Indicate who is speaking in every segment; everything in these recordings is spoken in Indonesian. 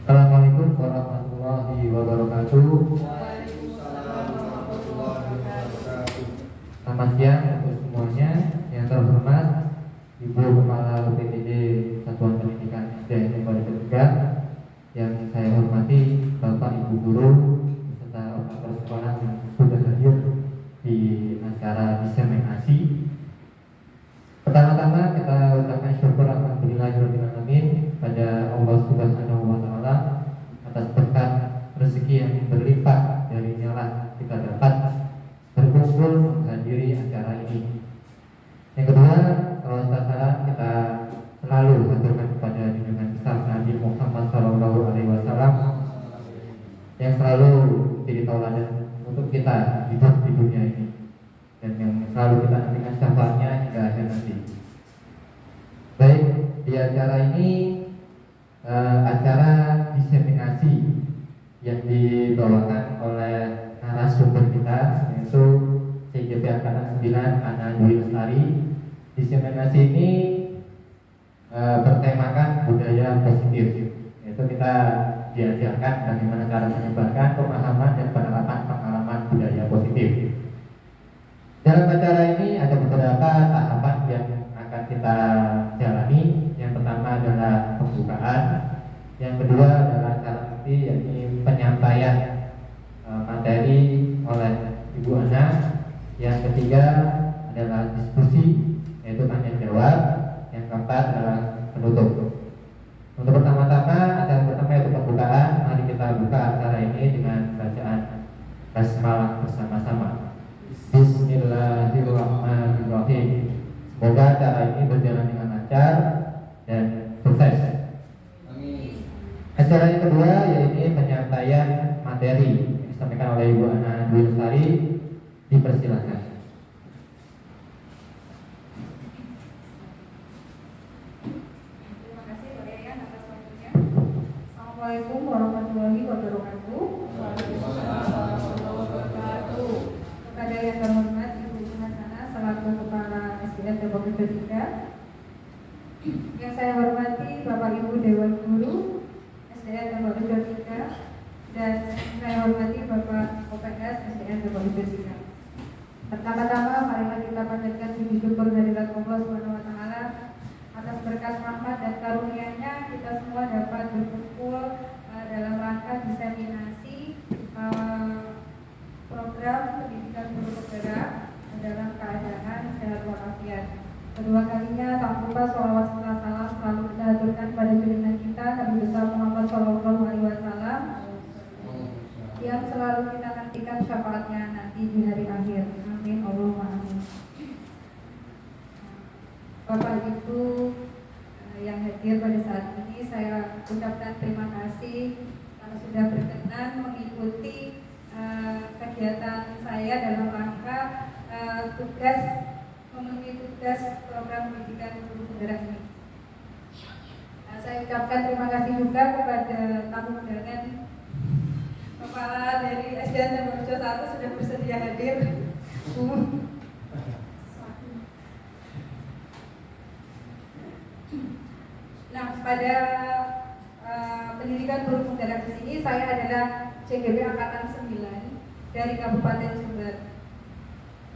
Speaker 1: Assalamualaikum warahmatullahi wabarakatuh.
Speaker 2: Waalaikumsalam warahmatullahi wabarakatuh.
Speaker 1: Selamat siang untuk semuanya. Yang terhormat Ibu Kepala UPTD Satuan Pendidikan SD Negeri Ketiga, yang saya hormati Bapak Ibu Guru beserta operator sekolah yang sudah hadir di acara diseminasi. Pertama-tama kita ucapkan syukur alhamdulillahirabbil alamin pada Allah Subhanahu wa taala atas berkat rezeki yang berlimpah darinya lah kita dapat berkumpul menghadiri acara ini. Yang kedua, salawat salam kita selalu haturkan kepada junjungan besar Nabi Muhammad SAW yang selalu jadi tauladan untuk kita hidup di dunia ini dan yang selalu kita nantikan syafaatnya hingga akhir nanti. Baik, di acara ini acara diseminasi yang dibawakan oleh narasumber kita, yaitu CGP Angkatan 9 Ana Dwi Lestari. Diseminasi ini bertemakan budaya positif, yaitu kita diajarkan bagaimana cara menyebarkan pemahaman dan penerapan pengalaman budaya positif. Dalam acara ini ada beberapa tahapan yang akan kita jalani. Yang pertama adalah pembukaan, yang kedua adalah cara nanti yakni penyampaian materi oleh Ibu Ana, yang ketiga adalah diskusi yaitu tanya jawab, yang keempat adalah penutup. Untuk pertama-tama, acara pertama yaitu pembukaan. Mari kita buka acara ini dengan bacaan basmalah bersama-sama. Bismillahirrahmanirrahim. Semoga acara ini berjalan dengan lancar dan sukses.
Speaker 2: Amin.
Speaker 1: Acara yang kedua yaitu penyampaian materi yang disampaikan oleh Ibu Ana Dwi Lestari. Dipersilakan.
Speaker 3: Terima kasih Pak Yayan atas waktunya. Assalamualaikum warahmatullahi wabarakatuh.
Speaker 2: Waalaikumsalam warahmatullahi wabarakatuh.
Speaker 3: Kepada yang terhormat Ibu Hasanah selaku Kepala SDN Depok Ketiga, yang saya hormati Bapak Ibu Dewan Guru SDN Depok Ketiga, dan saya hormati Bapak OPS SDN Depok Ketiga. Pertama-tama marilah kita panjatkan puji syukur kehadirat Allah Subhanahu wa taala atas berkat rahmat dan karunia-Nya kita semua dapat berkumpul dalam rangka diseminasi program pendidikan guru penggerak dalam keadaan sehat walafiat. Kedua kalinya tak lupa sholawat serta salam selalu kita haturkan pada junjungan kita Nabi besar Muhammad SAW yang selalu kita nantikan syafaatnya nanti di hari akhir. Amin Allahumma amin. Bapak Ibu yang hadir pada saat ini, saya ucapkan terima kasih karena sudah berkenan mengikuti kegiatan saya dalam rangka memenuhi tugas program pendidikan guru penggerak ini. Saya ucapkan terima kasih juga kepada tamu undangan. Kepala dari SDN Depok 1 sudah bersedia hadir. Nah, pada pendidikan guru penggerak di sini saya adalah CGP Angkatan 9 dari Kabupaten Jember.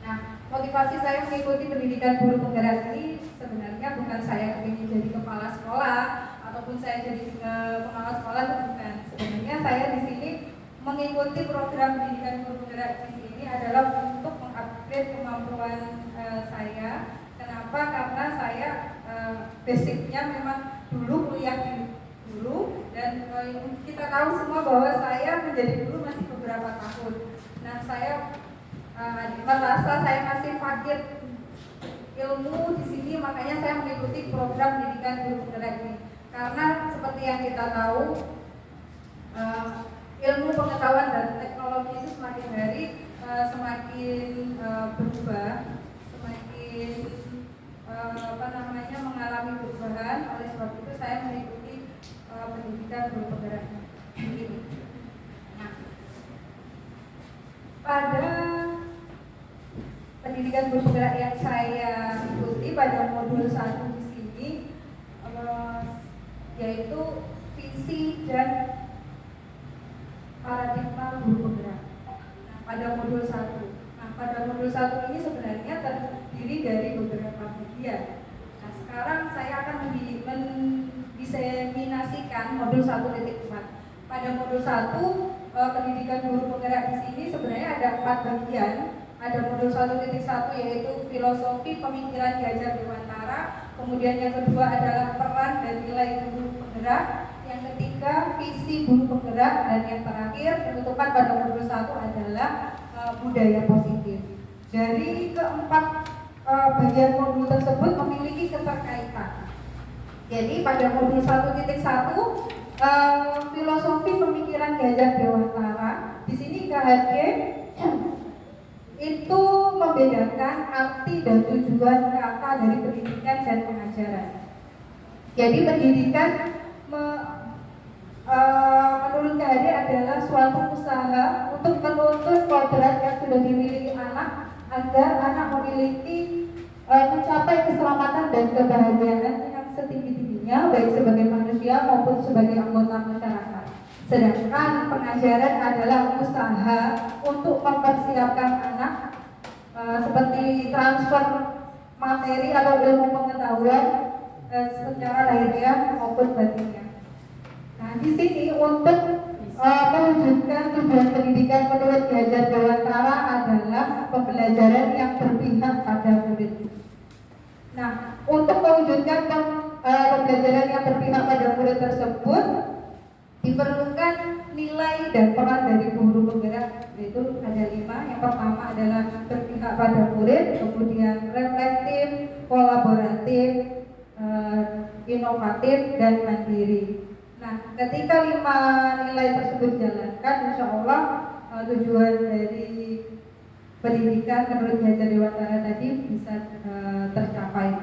Speaker 3: Nah, motivasi saya mengikuti pendidikan guru penggerak ini sebenarnya bukan saya ingin jadi kepala sekolah ataupun saya jadi kepala sekolah, itu bukan. Sebenarnya saya di sini mengikuti program pendidikan guru penggerak di sini adalah untuk mengupgrade kemampuan saya. Kenapa? Karena saya basicnya memang dulu kuliah di guru, dan kita tahu semua bahwa saya menjadi guru masih beberapa tahun. Nah, saya merasa saya masih fakir ilmu di sini, makanya saya mengikuti program pendidikan guru penggerak ini. Karena seperti yang kita tahu, ilmu pengetahuan dan teknologi itu semakin hari semakin berubah, semakin mengalami perubahan. Oleh sebab itu saya mengikuti pendidikan guru penggerak ini. Nah, pada pendidikan guru penggerak yang saya ikuti pada modul 1 di sini, yaitu visi dan paradigma guru penggerak. Nah, pada modul 1. Nah, pada modul 1 ini sebenarnya terdiri dari beberapa bagian. Nah, sekarang saya akan mendiseminasikan modul 1.4. Pada modul 1, pendidikan guru penggerak di sini sebenarnya ada 4 bagian. Ada modul 1.1 yaitu filosofi pemikiran Ki Hajar Dewantara. Kemudian yang kedua adalah peran dan nilai guru penggerak. Yang ketiga visi guru penggerak, dan yang terakhir penutupan pada modul 1 adalah budaya positif. Dari keempat bagian modul tersebut memiliki keterkaitan. Jadi pada modul 1.1 filosofi pemikiran Ki Hajar Dewantara, di sini KHD itu membedakan arti dan tujuan kata dari pendidikan dan pengajaran. Jadi pendidikan menurut KHD adalah suatu usaha untuk menuntut kodrat yang sudah dimiliki anak agar anak memiliki mencapai keselamatan dan kebahagiaan yang setinggi-tingginya baik sebagai manusia maupun sebagai anggota masyarakat. Sedangkan pengajaran adalah usaha untuk mempersiapkan anak seperti transfer materi atau ilmu pengetahuan secara lahiriah maupun batinnya. Nah, di sini untuk mewujudkan tujuan pendidikan menurut Ki Hajar Dewantara adalah pembelajaran yang berpihak pada murid. Nah, untuk mewujudkan pembelajaran yang berpihak pada murid tersebut diperlukan nilai dan peran dari guru penggerak, yaitu ada 5. Yang pertama adalah berpihak pada murid, kemudian reflektif, kolaboratif, inovatif, dan mandiri. Nah, ketika 5 nilai tersebut dijalankan, insya Allah tujuan dari pendidikan menurut Ki Hajar Dewantara tadi bisa tercapai.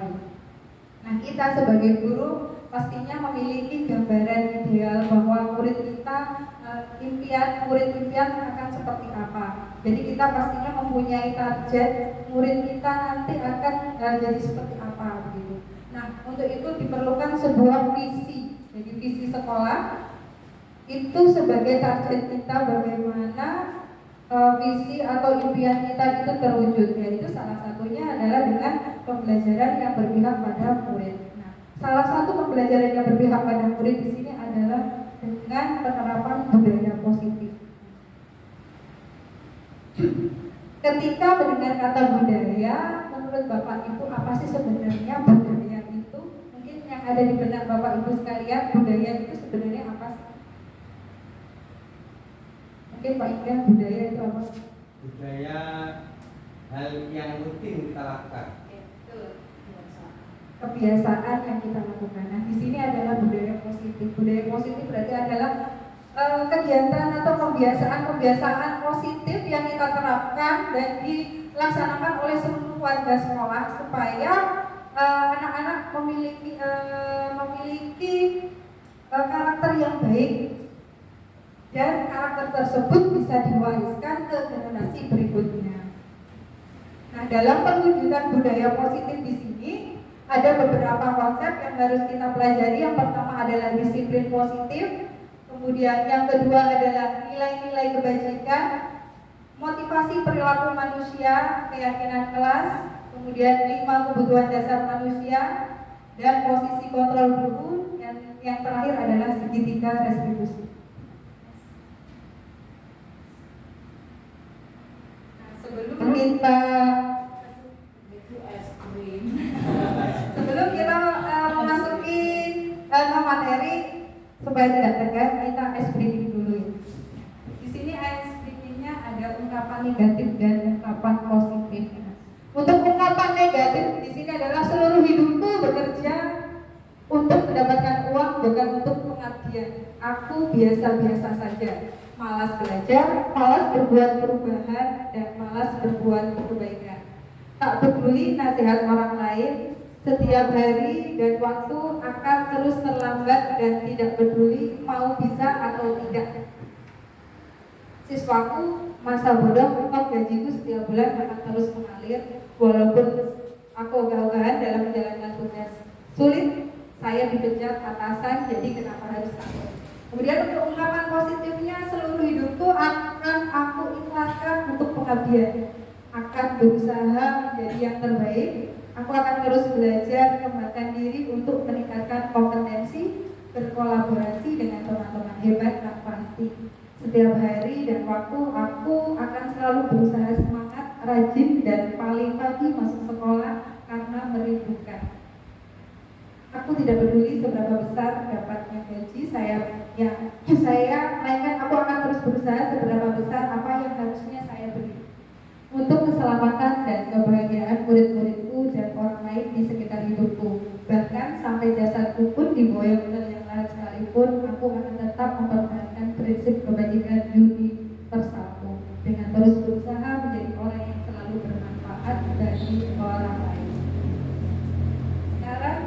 Speaker 3: Nah, kita sebagai guru pastinya memiliki gambaran ideal bahwa murid kita murid impian akan seperti apa. Jadi kita pastinya mempunyai target murid kita nanti akan jadi seperti apa begitu. Nah, untuk itu diperlukan sebuah visi. Jadi visi sekolah itu sebagai target kita bagaimana visi atau impian kita itu terwujud. Yaitu salah satunya adalah dengan pembelajaran yang berpihak pada murid. Nah, salah satu pembelajaran yang berpihak pada murid di sini adalah dengan penerapan budaya positif. Ketika mendengar kata budaya, menurut Bapak Ibu apa sih sebenarnya budaya itu? Mungkin yang ada di benak Bapak Ibu sekalian, budaya itu sebenarnya apa sih? Mungkin Pak Iqbal, budaya itu apa?
Speaker 2: Budaya hal yang rutin kita lakukan.
Speaker 3: Kebiasaan yang kita lakukan. Nah, di sini adalah budaya positif. Budaya positif berarti adalah kegiatan atau kebiasaan positif yang kita terapkan dan dilaksanakan oleh seluruh warga sekolah supaya anak-anak memiliki karakter yang baik, dan karakter tersebut bisa diwariskan ke generasi berikutnya. Nah, dalam perwujudan budaya positif di sini ada beberapa konsep yang harus kita pelajari. Yang pertama adalah disiplin positif, kemudian yang kedua adalah nilai-nilai kebajikan, motivasi perilaku manusia, keyakinan kelas, kemudian 5 kebutuhan dasar manusia, dan posisi kontrol guru, yang terakhir adalah segitiga restribusi. Nah, sebelum kita memasuki materi, supaya tidak tegang, kita ice breaking dulu. Di sini ice breakingnya ada ungkapan negatif dan ungkapan positif. Untuk ungkapan negatif di sini adalah seluruh hidupku bekerja untuk mendapatkan uang, bukan untuk pengabdian. Aku biasa-biasa saja, malas belajar, malas berbuat perubahan, dan malas berbuat kebaikan. Tak peduli nasihat orang lain, setiap hari dan waktu akan terus terlambat dan tidak peduli mau bisa atau tidak. Siswaku, masa bodoh, toh gajiku setiap bulan akan terus mengalir walaupun aku ogah-ogahan dalam menjalankan tugas. Sulit, saya dipecat atasan, jadi kenapa harus takut? Kemudian untuk ungkapan positifnya, seluruh hidupku akan aku ikhlaskan untuk pengabdian, akan berusaha menjadi yang terbaik. Aku akan terus belajar, kembangkan diri untuk meningkatkan kompetensi, berkolaborasi dengan teman-teman hebat tanpa henti. Setiap hari dan waktu aku akan selalu berusaha semangat, rajin, dan paling pagi masuk sekolah karena merindukan. Aku tidak peduli seberapa besar dapatnya gaji melainkan aku akan terus berusaha seberapa besar apa yang harusnya saya beri untuk keselamatan dan kebahagiaan murid-muridku dan orang lain di sekitar hidupku. Bahkan sampai jasadku pun diboyong oleh yang lain sekalipun, aku akan tetap mempertahankan prinsip kebajikan Yudi Tersatu dengan terus berusaha menjadi orang yang selalu bermanfaat bagi orang lain. Sekarang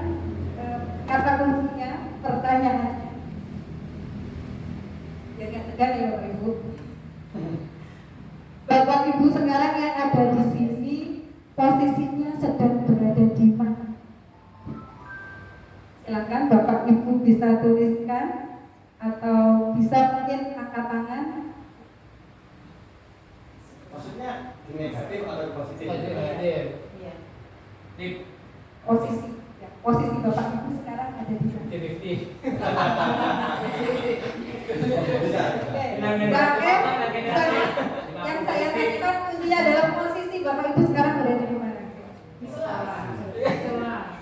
Speaker 3: kata kuncinya, pertanyaannya. Biar nggak tegang ya Bapak Ibu. Bapak Ibu sekarang yang ada di sini posisinya sedang berada di mana? Silakan Bapak Ibu bisa tuliskan atau bisa mungkin angkat tangan.
Speaker 2: Maksudnya negatif atau positif?
Speaker 4: Positif.
Speaker 3: Iya.
Speaker 4: Tip.
Speaker 3: Posisi Bapak Ibu sekarang ada di mana?
Speaker 4: 50.
Speaker 2: Bisa.
Speaker 3: Yang saya tanyakan kuncinya adalah posisi Bapak Ibu sekarang berada di mana?
Speaker 4: Di sekolah.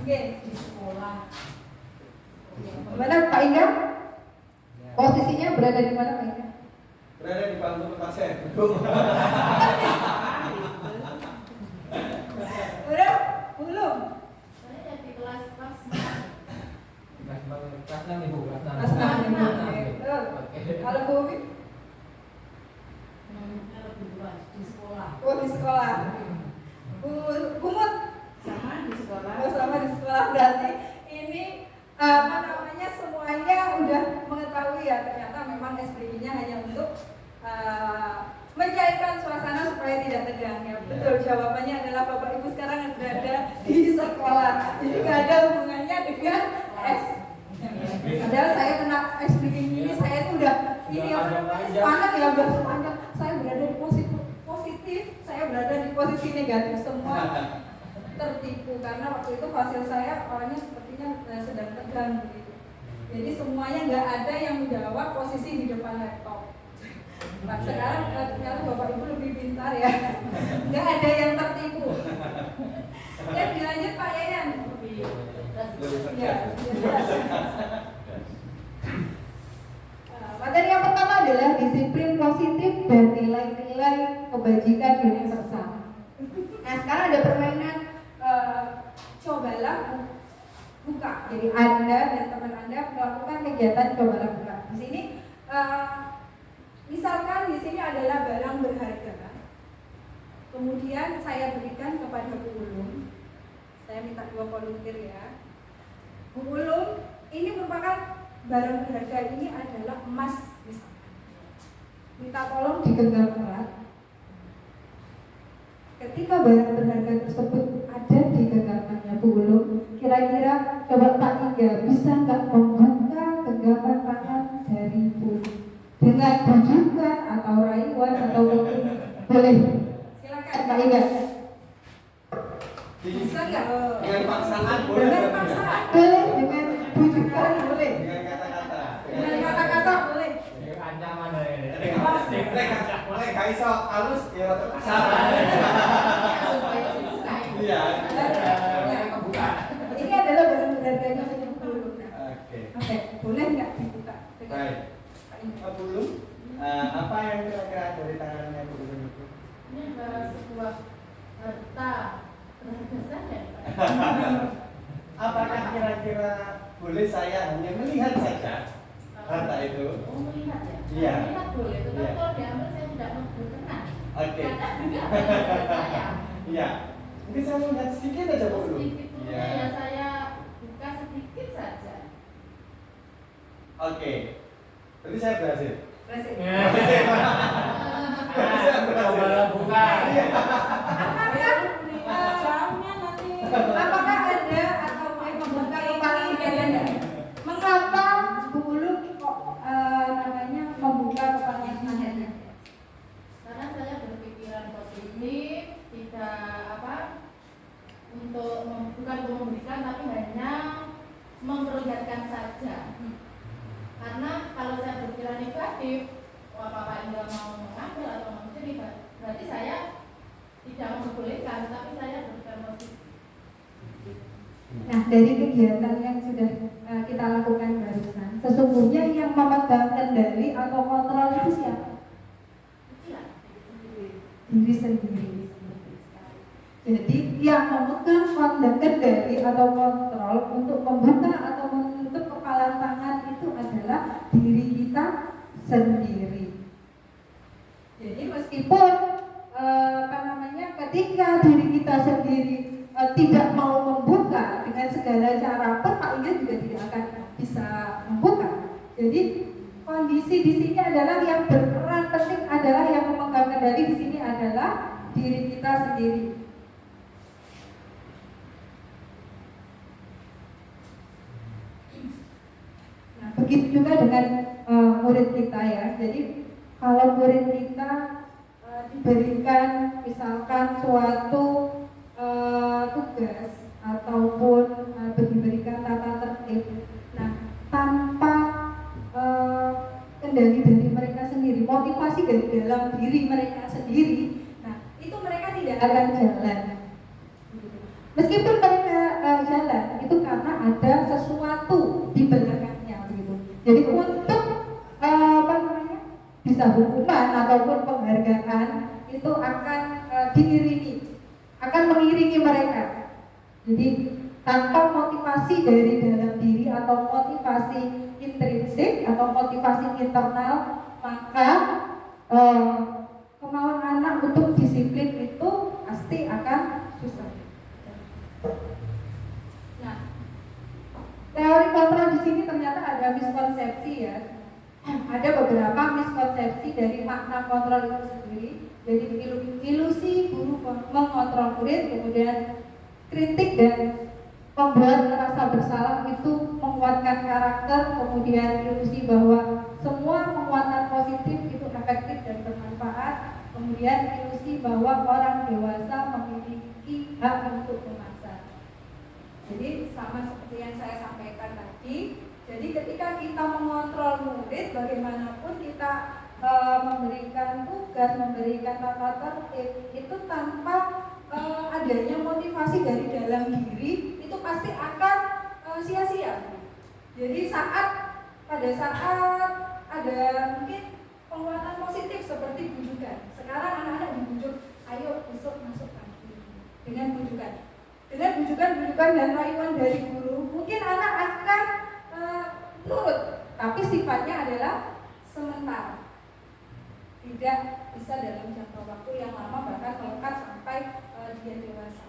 Speaker 3: Oke, di sekolah. Mana Pak Inga? Posisinya berada di mana Pak Inga?
Speaker 2: Berada di bangku tempat saya duduk.
Speaker 3: Udah? Belum?
Speaker 5: Saya di kelas
Speaker 4: Kelas 6 Ibu, kelas 6.
Speaker 3: Kelas 6. Betul. Kalau Bu Umi?
Speaker 5: di sekolah.
Speaker 3: Oh di sekolah. Bu Mut?
Speaker 5: Sama di sekolah.
Speaker 3: Oh sama di sekolah, berarti ini semuanya udah mengetahui ya, ternyata memang SPG-nya hanya untuk mencairkan suasana supaya tidak tegang ya. Betul, jawabannya adalah Bapak Ibu sekarang berada di sekolah, jadi nggak ada hubungannya dengan S. Padahal saya kena SPG ini, saya tuh udah ini apa namanya semangat ya, udah semangat. Saya berada di positif, saya berada di posisi negatif, semua tertipu karena waktu itu hasil saya orangnya sepertinya sedang tegang begitu. Jadi semuanya nggak ada yang menjawab posisi di depan laptop. Nah, sekarang ternyata Bapak Ibu lebih pintar ya, nggak ada yang tertipu. Ya dilanjut Pak Yayan. Ya, materi yang pertama adalah disiplin positif dan nilai-nilai kebajikan universal. Nah sekarang ada permainan cobalah buka. Jadi Anda dan teman Anda melakukan kegiatan cobalah buka. Di sini misalkan di sini adalah barang berharga. Kemudian saya berikan kepada Bu Ulum. Saya minta 2 volunteer ya. Bu Ulum, ini merupakan barang berharga, ini adalah emas misalkan. Minta tolong digenggam erat. Ketika barang berharga tersebut ada di genggamannya Bu Ulum, kira-kira coba Pak Iga bisa nggak membuka genggaman tangan dari Bu Ulum dengan bujukan atau rayuan atau mungkin boleh? Silakan Pak Iga. Bisa nggak?
Speaker 2: Dengan paksaan boleh.
Speaker 3: Dengan paksaan boleh, dengan bujukan boleh,
Speaker 2: Dengan kata-kata.
Speaker 3: dengan kata-kata boleh.
Speaker 4: Ancaman ya.
Speaker 2: Boleh gak iso halus ya rada kasar. Iya.
Speaker 4: Kebuka.
Speaker 3: Ini adalah barang berharganya Bu Ulum.
Speaker 2: Oke.
Speaker 3: Oke, boleh nggak dibuka?
Speaker 2: Baik. Pak Ulum, apa yang kira-kira dari tangannya Bu Ulum itu?
Speaker 5: Ini adalah sebuah harta berharga saja.
Speaker 2: Apakah kira-kira boleh saya hanya melihat saja harta itu?
Speaker 5: Oh melihat ya?
Speaker 2: Iya.
Speaker 5: Melihat boleh, tetapi
Speaker 2: Iya.
Speaker 5: kalau diambil saya tidak mau berkenan.
Speaker 2: Oke.
Speaker 5: Karena juga harga saya.
Speaker 2: Iya. Mungkin saya mau lihat sedikit aja Bu Ulum.
Speaker 5: Sedikit dulu ya saya buka sedikit saja.
Speaker 2: Oke. Berarti saya berhasil.
Speaker 3: Berhasil.
Speaker 4: Cobalah buka.
Speaker 3: Apakah ada atau membuka kepala Anda? Mengapa Bu Ulum
Speaker 5: abaikan saja. Karena kalau saya berpikiran negatif, wah Bapak Indra mau mengambil atau mau mencuri, berarti saya tidak membolehkan, tapi saya berpikir positif.
Speaker 3: Nah, dari kegiatan yang sudah kita lakukan barusan, sesungguhnya yang memegang kendali atau kontrol itu siapa?
Speaker 5: Itulah
Speaker 3: Diri sendiri. Jadi yang memegang kendali atau kontrol untuk membuka atau menutup kepalan tangan itu adalah diri kita sendiri. Jadi meskipun ketika diri kita sendiri tidak mau membuka dengan segala cara pun, Pak Ingat juga tidak akan bisa membuka. Jadi kondisi di sini adalah yang berperan penting adalah yang memegang kendali di sini adalah diri kita sendiri. Nah, begitu juga dengan murid kita ya. Jadi kalau murid kita diberikan misalkan suatu tugas ataupun diberikan tata tertib, nah tanpa kendali dari mereka sendiri, motivasi dari dalam diri mereka sendiri, nah itu mereka tidak akan jalan. Meskipun mereka jalan, itu karena ada sesuatu di belakangnya begitu. Jadi untuk bisa hukuman ataupun penghargaan itu akan mengiringi mereka. Jadi tanpa motivasi dari dalam diri atau motivasi intrinsik atau motivasi internal, maka kemauan anak untuk disiplin itu pasti akan susah. Nah, teori kontrol di sini ternyata ada miskonsepsi ya. Ada beberapa miskonsepsi dari makna kontrol itu sendiri. Jadi ilusi guru mengontrol murid, kemudian kritik dan membuat rasa bersalah itu menguatkan karakter, kemudian ilusi bahwa semua penguatan positif itu efektif dan bermanfaat, kemudian ilusi bahwa orang dewasa memiliki hak untuk memaksa. Jadi sama seperti yang saya sampaikan tadi. Jadi ketika kita mengontrol murid, bagaimanapun kita memberikan tugas, memberikan tata tertib, itu tanpa adanya motivasi dari dalam diri, itu pasti akan sia-sia. Jadi pada saat ada mungkin penguatan positif seperti bujukan. Sekarang anak-anak dibujuk, ayo besok masuk pagi dengan bujukan. Dengan bujukan dan rayuan dari guru, mungkin anak akan nurut, tapi sifatnya adalah sementara, tidak bisa dalam jangka waktu yang lama, bahkan melekat sampai dia dewasa.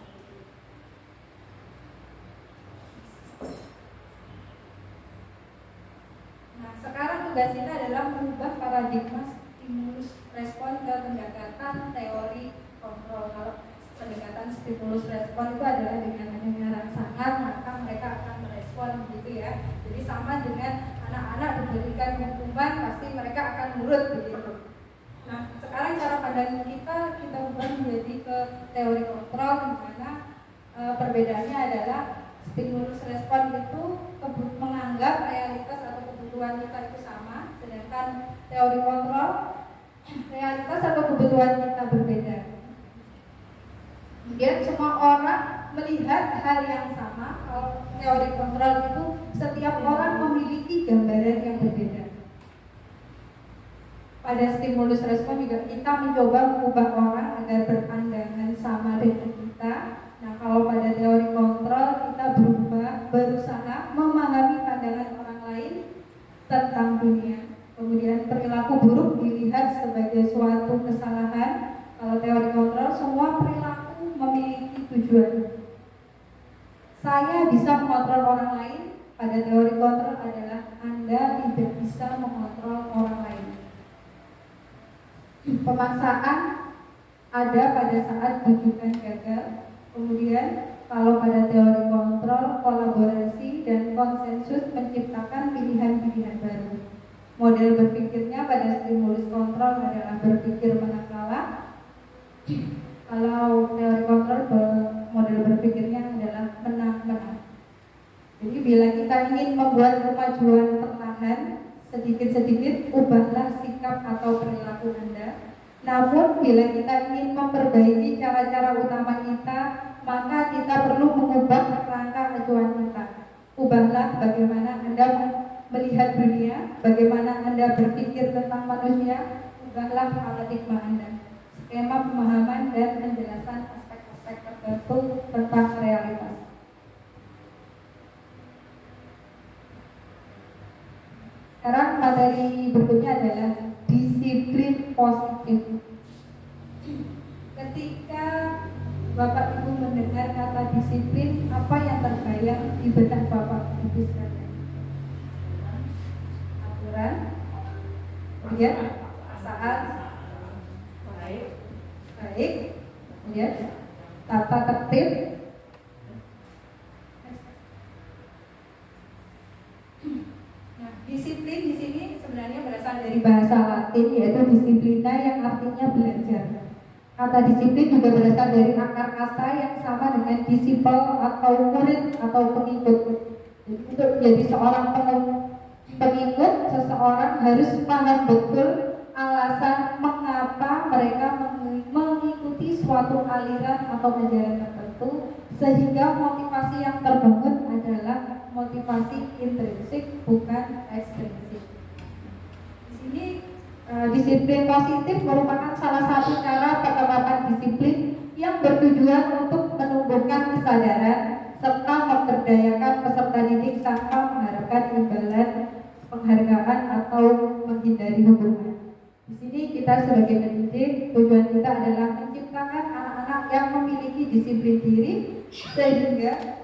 Speaker 3: Nah, sekarang tugas kita adalah mengubah paradigma stimulus respon ke pendekatan teori kontrol. Kalau pendekatan stimulus respon itu adalah dengan adanya rangsangan, maka mereka akan merespon begitu ya. Jadi sama dengan anak-anak diberikan hukuman, pasti mereka akan nurut begitu. Nah, sekarang cara pandang kita ubah menjadi ke teori kontrol, di mana perbedaannya adalah stimulus respon itu menganggap realitas atau kebutuhan kita itu sama, sedangkan teori kontrol realitas atau kebutuhan kita berbeda. Kemudian semua orang melihat hal yang sama. Kalau teori kontrol itu setiap orang memiliki gambaran yang berbeda. Pada stimulus respon juga kita mencoba mengubah orang agar berpandangan sama dengan kita. Nah, kalau pada teori kontrol kita berusaha memahami pandangan orang lain tentang dunia. Kemudian perilaku buruk dilihat sebagai suatu kesalahan. Kalau teori kontrol semua perilaku memiliki tujuan. Saya bisa mengontrol orang lain. Pada teori kontrol adalah Anda tidak bisa mengontrol orang lain. Pemaksaan ada pada saat bujukan gagal. Kemudian kalau pada teori kontrol, kolaborasi dan konsensus menciptakan pilihan-pilihan baru. Model berpikirnya pada stimulus kontrol adalah berpikir menang kalah. Kalau teori kontrol, model berpikirnya adalah menang-menang. Jadi bila kita ingin membuat kemajuan perlahan, sedikit-sedikit ubahlah sikap atau perilaku Anda. Namun bila kita ingin memperbaiki cara-cara utama kita, maka kita perlu mengubah kerangka acuan kita. Ubahlah bagaimana Anda melihat dunia, bagaimana Anda berpikir tentang manusia, ubahlah paradigma Anda, skema pemahaman dan penjelasan aspek-aspek tertentu tentang realitas. Sekarang materi berikutnya adalah disiplin positif. Ketika Bapak Ibu mendengar kata disiplin, apa yang terbayang di benak Bapak Ibu sekalian? Aturan, kemudian saat baik, kemudian tata tertib. Disiplin di sini sebenarnya berasal dari bahasa Latin, yaitu disiplina yang artinya belajar. Kata disiplin juga berasal dari akar kata yang sama dengan disciple atau murid atau pengikut. Jadi untuk menjadi seorang pengikut, seseorang harus paham betul alasan mengapa mereka mengikuti suatu aliran atau ajaran tertentu, sehingga motivasi yang terbangun adalah motivasi intrinsik, bukan ekstrinsik. Di sini disiplin positif merupakan salah satu cara penerapan disiplin yang bertujuan untuk menumbuhkan kesadaran serta memberdayakan peserta didik tanpa mengharapkan imbalan penghargaan atau menghindari hukuman. Di sini kita sebagai pendidik, tujuan kita adalah menciptakan anak-anak yang memiliki disiplin diri sehingga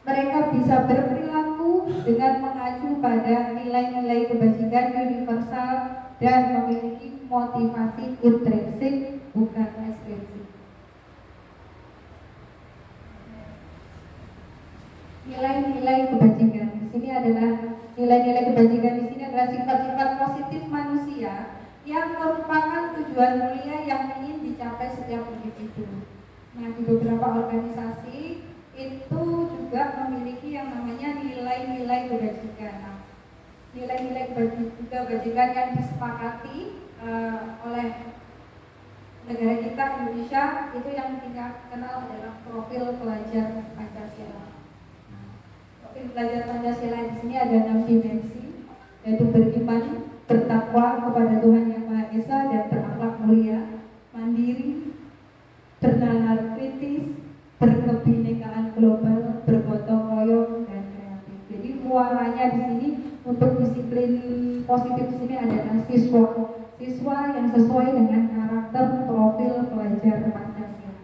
Speaker 3: mereka bisa berperilaku dengan mengacu pada nilai-nilai kebajikan universal dan memiliki motivasi intrinsik, bukan ekstrinsik. Nilai-nilai kebajikan di sini adalah nilai-nilai kebajikan di sini adalah sifat-sifat positif manusia yang merupakan tujuan mulia yang ingin dicapai setiap individu. Nah, di beberapa organisasi itu juga memiliki yang namanya nilai-nilai kebajikan. Nah, nilai-nilai kebajikan yang disepakati oleh negara kita Indonesia itu yang kita kenal adalah profil pelajar Pancasila. Profil pelajar Pancasila di sini ada 6 dimensi, yaitu beriman, bertakwa kepada Tuhan Yang Maha Esa dan berakhlak mulia, mandiri, bernalar kritis, berkebinekaan global, bergotong royong dan kreatif. Jadi muaranya di sini untuk disiplin positif di sini adalah siswa yang sesuai dengan karakter profil pelajar Pancasila.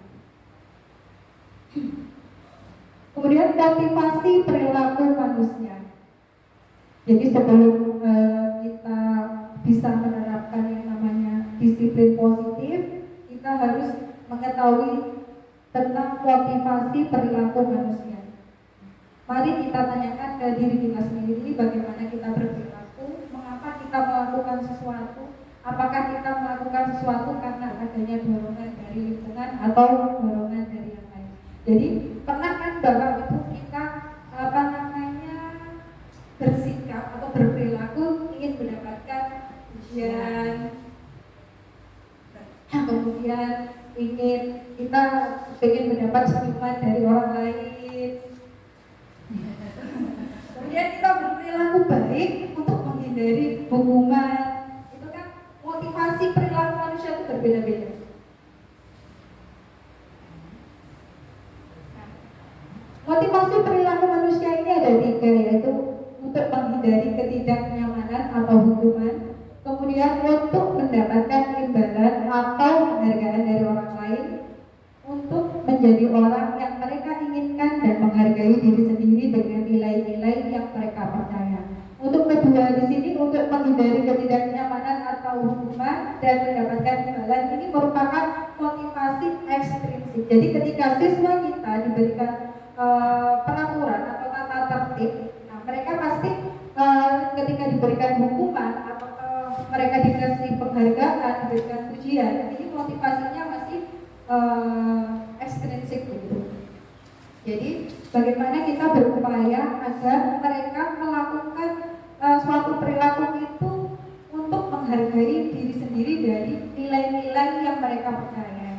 Speaker 3: Kemudian motivasi perilaku manusia. Jadi sebelum kita bisa menerapkan yang namanya disiplin positif, kita harus mengetahui tentang motivasi perilaku manusia. Mari kita tanyakan ke diri kita sendiri bagaimana kita berperilaku, mengapa kita melakukan sesuatu, apakah kita melakukan sesuatu karena adanya dorongan dari lingkungan atau dorongan dari yang lain. Jadi pernah kan Bapak Ibu kita bersikap atau berperilaku ingin mendapatkan pujian, kemudian kita ingin mendapat senyuman dari orang lain, kemudian kita berperilaku baik untuk menghindari hukuman. Itu kan motivasi perilaku manusia itu berbeda-beda. Motivasi perilaku manusia ini ada 3, yaitu untuk menghindari ketidaknyamanan atau hukuman, kemudian untuk mendapatkan imbalan atau penghargaan dari orang lain, untuk menjadi orang yang mereka inginkan dan menghargai diri sendiri dengan nilai-nilai yang mereka percaya. Untuk kedua di sini untuk menghindari ketidaknyamanan atau hukuman dan mendapatkan imbalan, ini merupakan motivasi ekstrinsik. Jadi ketika siswa kita diberikan peraturan atau tata tertib, nah mereka pasti ketika diberikan hukuman atau mereka dikasih penghargaan, diberikan pujian, ini motivasinya masih ekstrinsik gitu. Jadi bagaimana kita berupaya agar mereka melakukan suatu perilaku itu untuk menghargai diri sendiri dari nilai-nilai yang mereka percaya.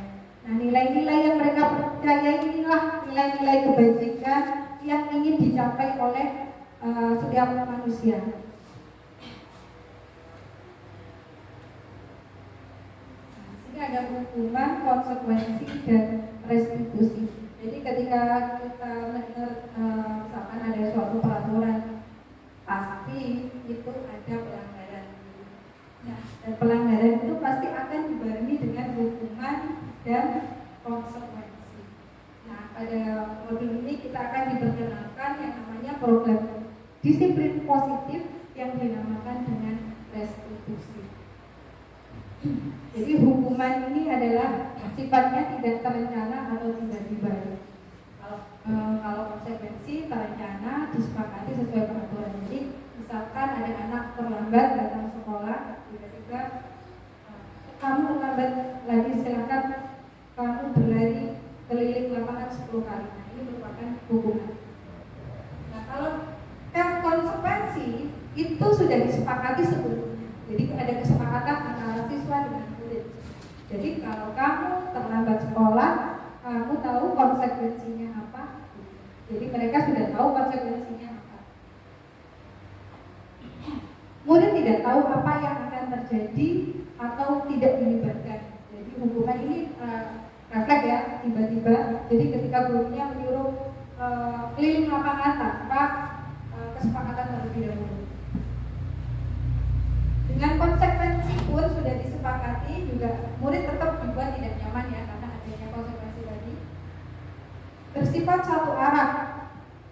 Speaker 3: Nah, nilai-nilai yang mereka percaya inilah nilai-nilai kebajikan yang ingin dicapai oleh setiap manusia. Ada hukuman, konsekuensi, dan restitusi. Jadi ketika kita mendengar misalkan ada suatu peraturan, pasti itu ada pelanggaran. Nah, dan pelanggaran itu pasti akan dibarengi dengan hukuman dan konsekuensi. Nah, pada modul ini kita akan diperkenalkan yang namanya program disiplin positif yang dinamakan dengan restitusi. Jadi hukuman ini adalah sifatnya tidak terencana atau tiba-tiba. Kalau konsekuensi terencana, disepakati sesuai peraturan. Jadi misalkan ada anak terlambat datang sekolah, tiba-tiba kamu terlambat lagi, silakan kamu berlari keliling lapangan 10 kali. Nah, ini merupakan hukuman. Nah, kalau konsekuensi itu sudah disepakati sebelumnya. Jadi ada kesepakatan antara siswa dengan murid. Jadi kalau kamu terlambat sekolah, kamu tahu konsekuensinya apa. Jadi mereka sudah tahu konsekuensinya apa. Murid tidak tahu apa yang akan terjadi atau tidak dilibatkan. Jadi hukuman ini refleks ya, tiba-tiba. Jadi ketika gurunya menyuruh keliling lapangan tanpa kesepakatan terlebih dahulu. Dengan konsekuensi pun sudah disepakati, juga murid tetap dibuat tidak nyaman ya karena adanya konsekuensi tadi. Bersifat satu arah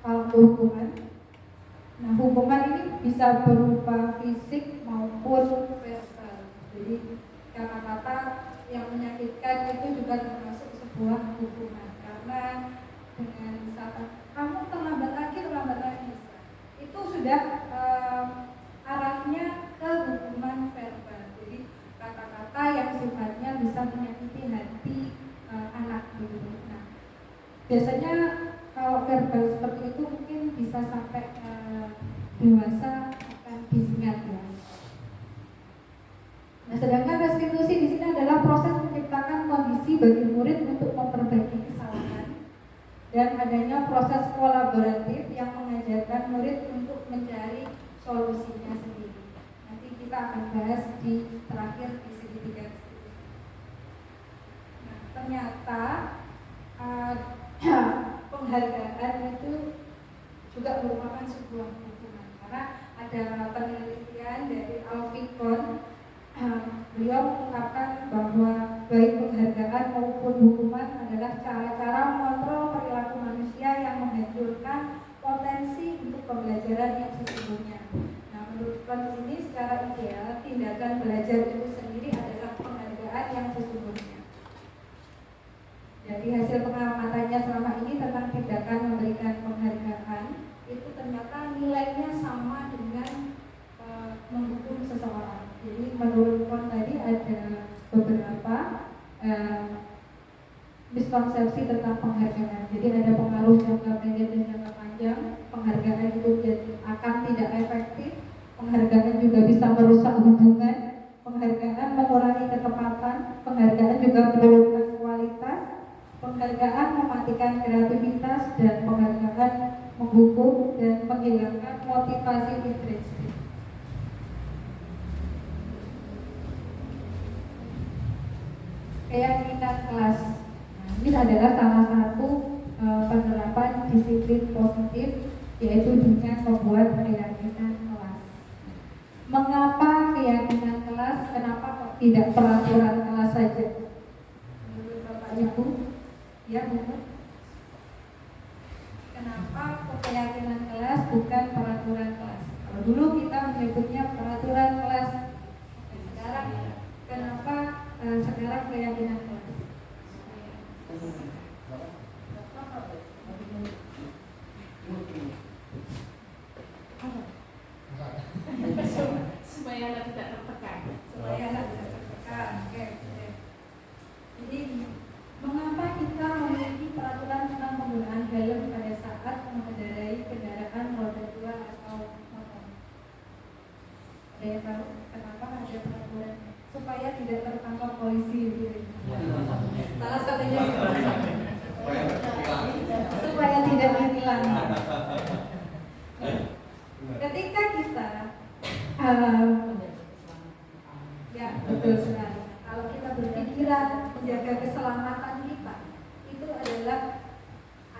Speaker 3: kalau hukuman. Nah, hukuman ini bisa berupa fisik maupun verbal. Jadi kata-kata yang menyakitkan itu juga termasuk sebuah hukuman. Karena dengan misalkan kamu terlambat lagi, itu sudah arahnya ke hukuman verbal. Jadi kata-kata yang sifatnya bisa menyakiti hati anak begitu. Nah, biasanya kalau verbal seperti itu mungkin bisa sampai dewasa akan diingat ya. Nah, sedangkan restitusi di sini adalah proses menciptakan kondisi bagi murid untuk memperbaiki kesalahan dan adanya proses kolaboratif yang mengajarkan murid untuk mencari solusinya sendiri. Kita akan bahas di terakhir di segitiga restitusi. Nah, ternyata penghargaan itu juga merupakan sebuah hukuman karena ada penelitian dari Alfikon. Beliau mengungkapkan bahwa baik penghargaan maupun hukuman adalah cara-cara mengontrol perilaku manusia yang menghancurkan potensi untuk pembelajaran yang sesungguhnya. Menurut ini secara ideal tindakan belajar itu sendiri adalah penghargaan yang sesungguhnya. Jadi hasil pengamatannya selama ini tentang tindakan memberikan penghargaan itu ternyata nilainya sama dengan menghukum seseorang. Jadi menurut Kon tadi ada beberapa miskonsepsi tentang penghargaan. Jadi ada pengaruh jangka pendek dan jangka panjang. Penghargaan itu akan tidak efektif. Penghargaan juga bisa merusak hubungan. Penghargaan mengurangi ketepatan. Penghargaan juga menurunkan kualitas. Penghargaan mematikan kreativitas dan penghargaan menghukum dan menghilangkan motivasi intrinsik. Keyakinan kelas. Nah, ini adalah salah satu penerapan disiplin positif, yaitu dengan membuat keyakinan kelas. Mengapa keyakinan kelas? Kenapa kok tidak peraturan kelas saja? Menurut Bapak Ibu, ya Bu. Kenapa kok keyakinan kelas bukan peraturan kelas? Kalau dulu kita menyebutnya peraturan kelas, sekarang kenapa sekarang keyakinan kelas?
Speaker 5: Supaya anak tidak tertekan.
Speaker 3: Supaya anak tidak tertekan. Oke. Jadi mengapa kita memiliki peraturan tentang penggunaan helm pada saat saya tahu kenapa ada peraturan supaya tidak tertangkap polisi gitu. Salah satunya supaya tidak ditilang. Ketika kita ya betul sekali. Kalau kita berpikiran menjaga keselamatan kita, itu adalah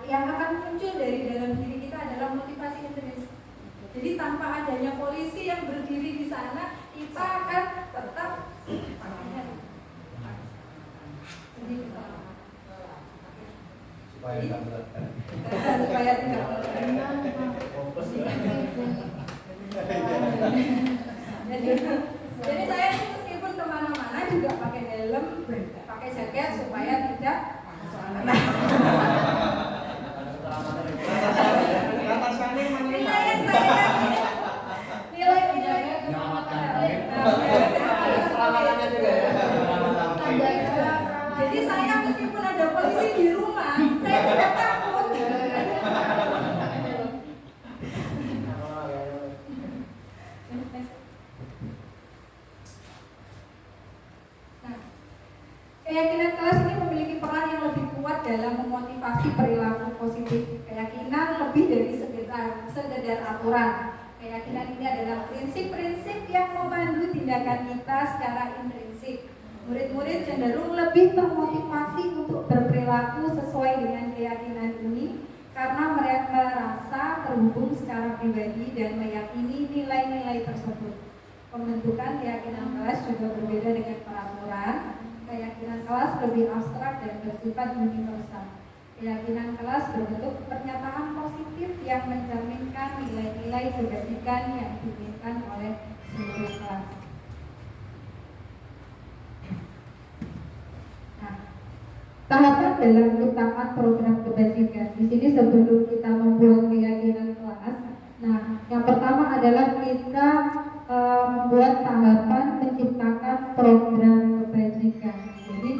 Speaker 3: yang akan muncul dari dalam diri kita adalah motivasi intrinsik. Jadi tanpa adanya polisi yang berdiri di sana, kita akan tetap jadi keselamatan.
Speaker 2: Supaya tidak berat.
Speaker 3: Supaya tidak berat. Jadi saya meskipun kemana-mana juga pakai helm, pakai jaket supaya tidak
Speaker 4: Keselamatannya juga ya.
Speaker 3: Jadi saya meskipun ada polisi di rumah, saya tidak takut. Nah, keyakinan kelas ini memiliki peran yang lebih kuat dalam memotivasi perilaku positif. Keyakinan lebih dari sekedar aturan. Keyakinan ini adalah prinsip-prinsip yang memandu tindakan kita secara intrinsik. Murid-murid cenderung lebih termotivasi untuk berperilaku sesuai dengan keyakinan ini karena mereka merasa terhubung secara pribadi dan meyakini nilai-nilai tersebut. Pembentukan keyakinan kelas juga berbeda dengan peraturan. Keyakinan kelas lebih abstrak dan bersifat universal. Keyakinan kelas berbentuk pernyataan positif yang mencerminkan nilai-nilai kebajikan yang diinginkan oleh seluruh kelas. Nah, tahapan dalam menciptakan program kebajikan. Di sini sebelum kita membuat keyakinan kelas, nah, yang pertama adalah kita membuat tahapan menciptakan program kebajikan. Jadi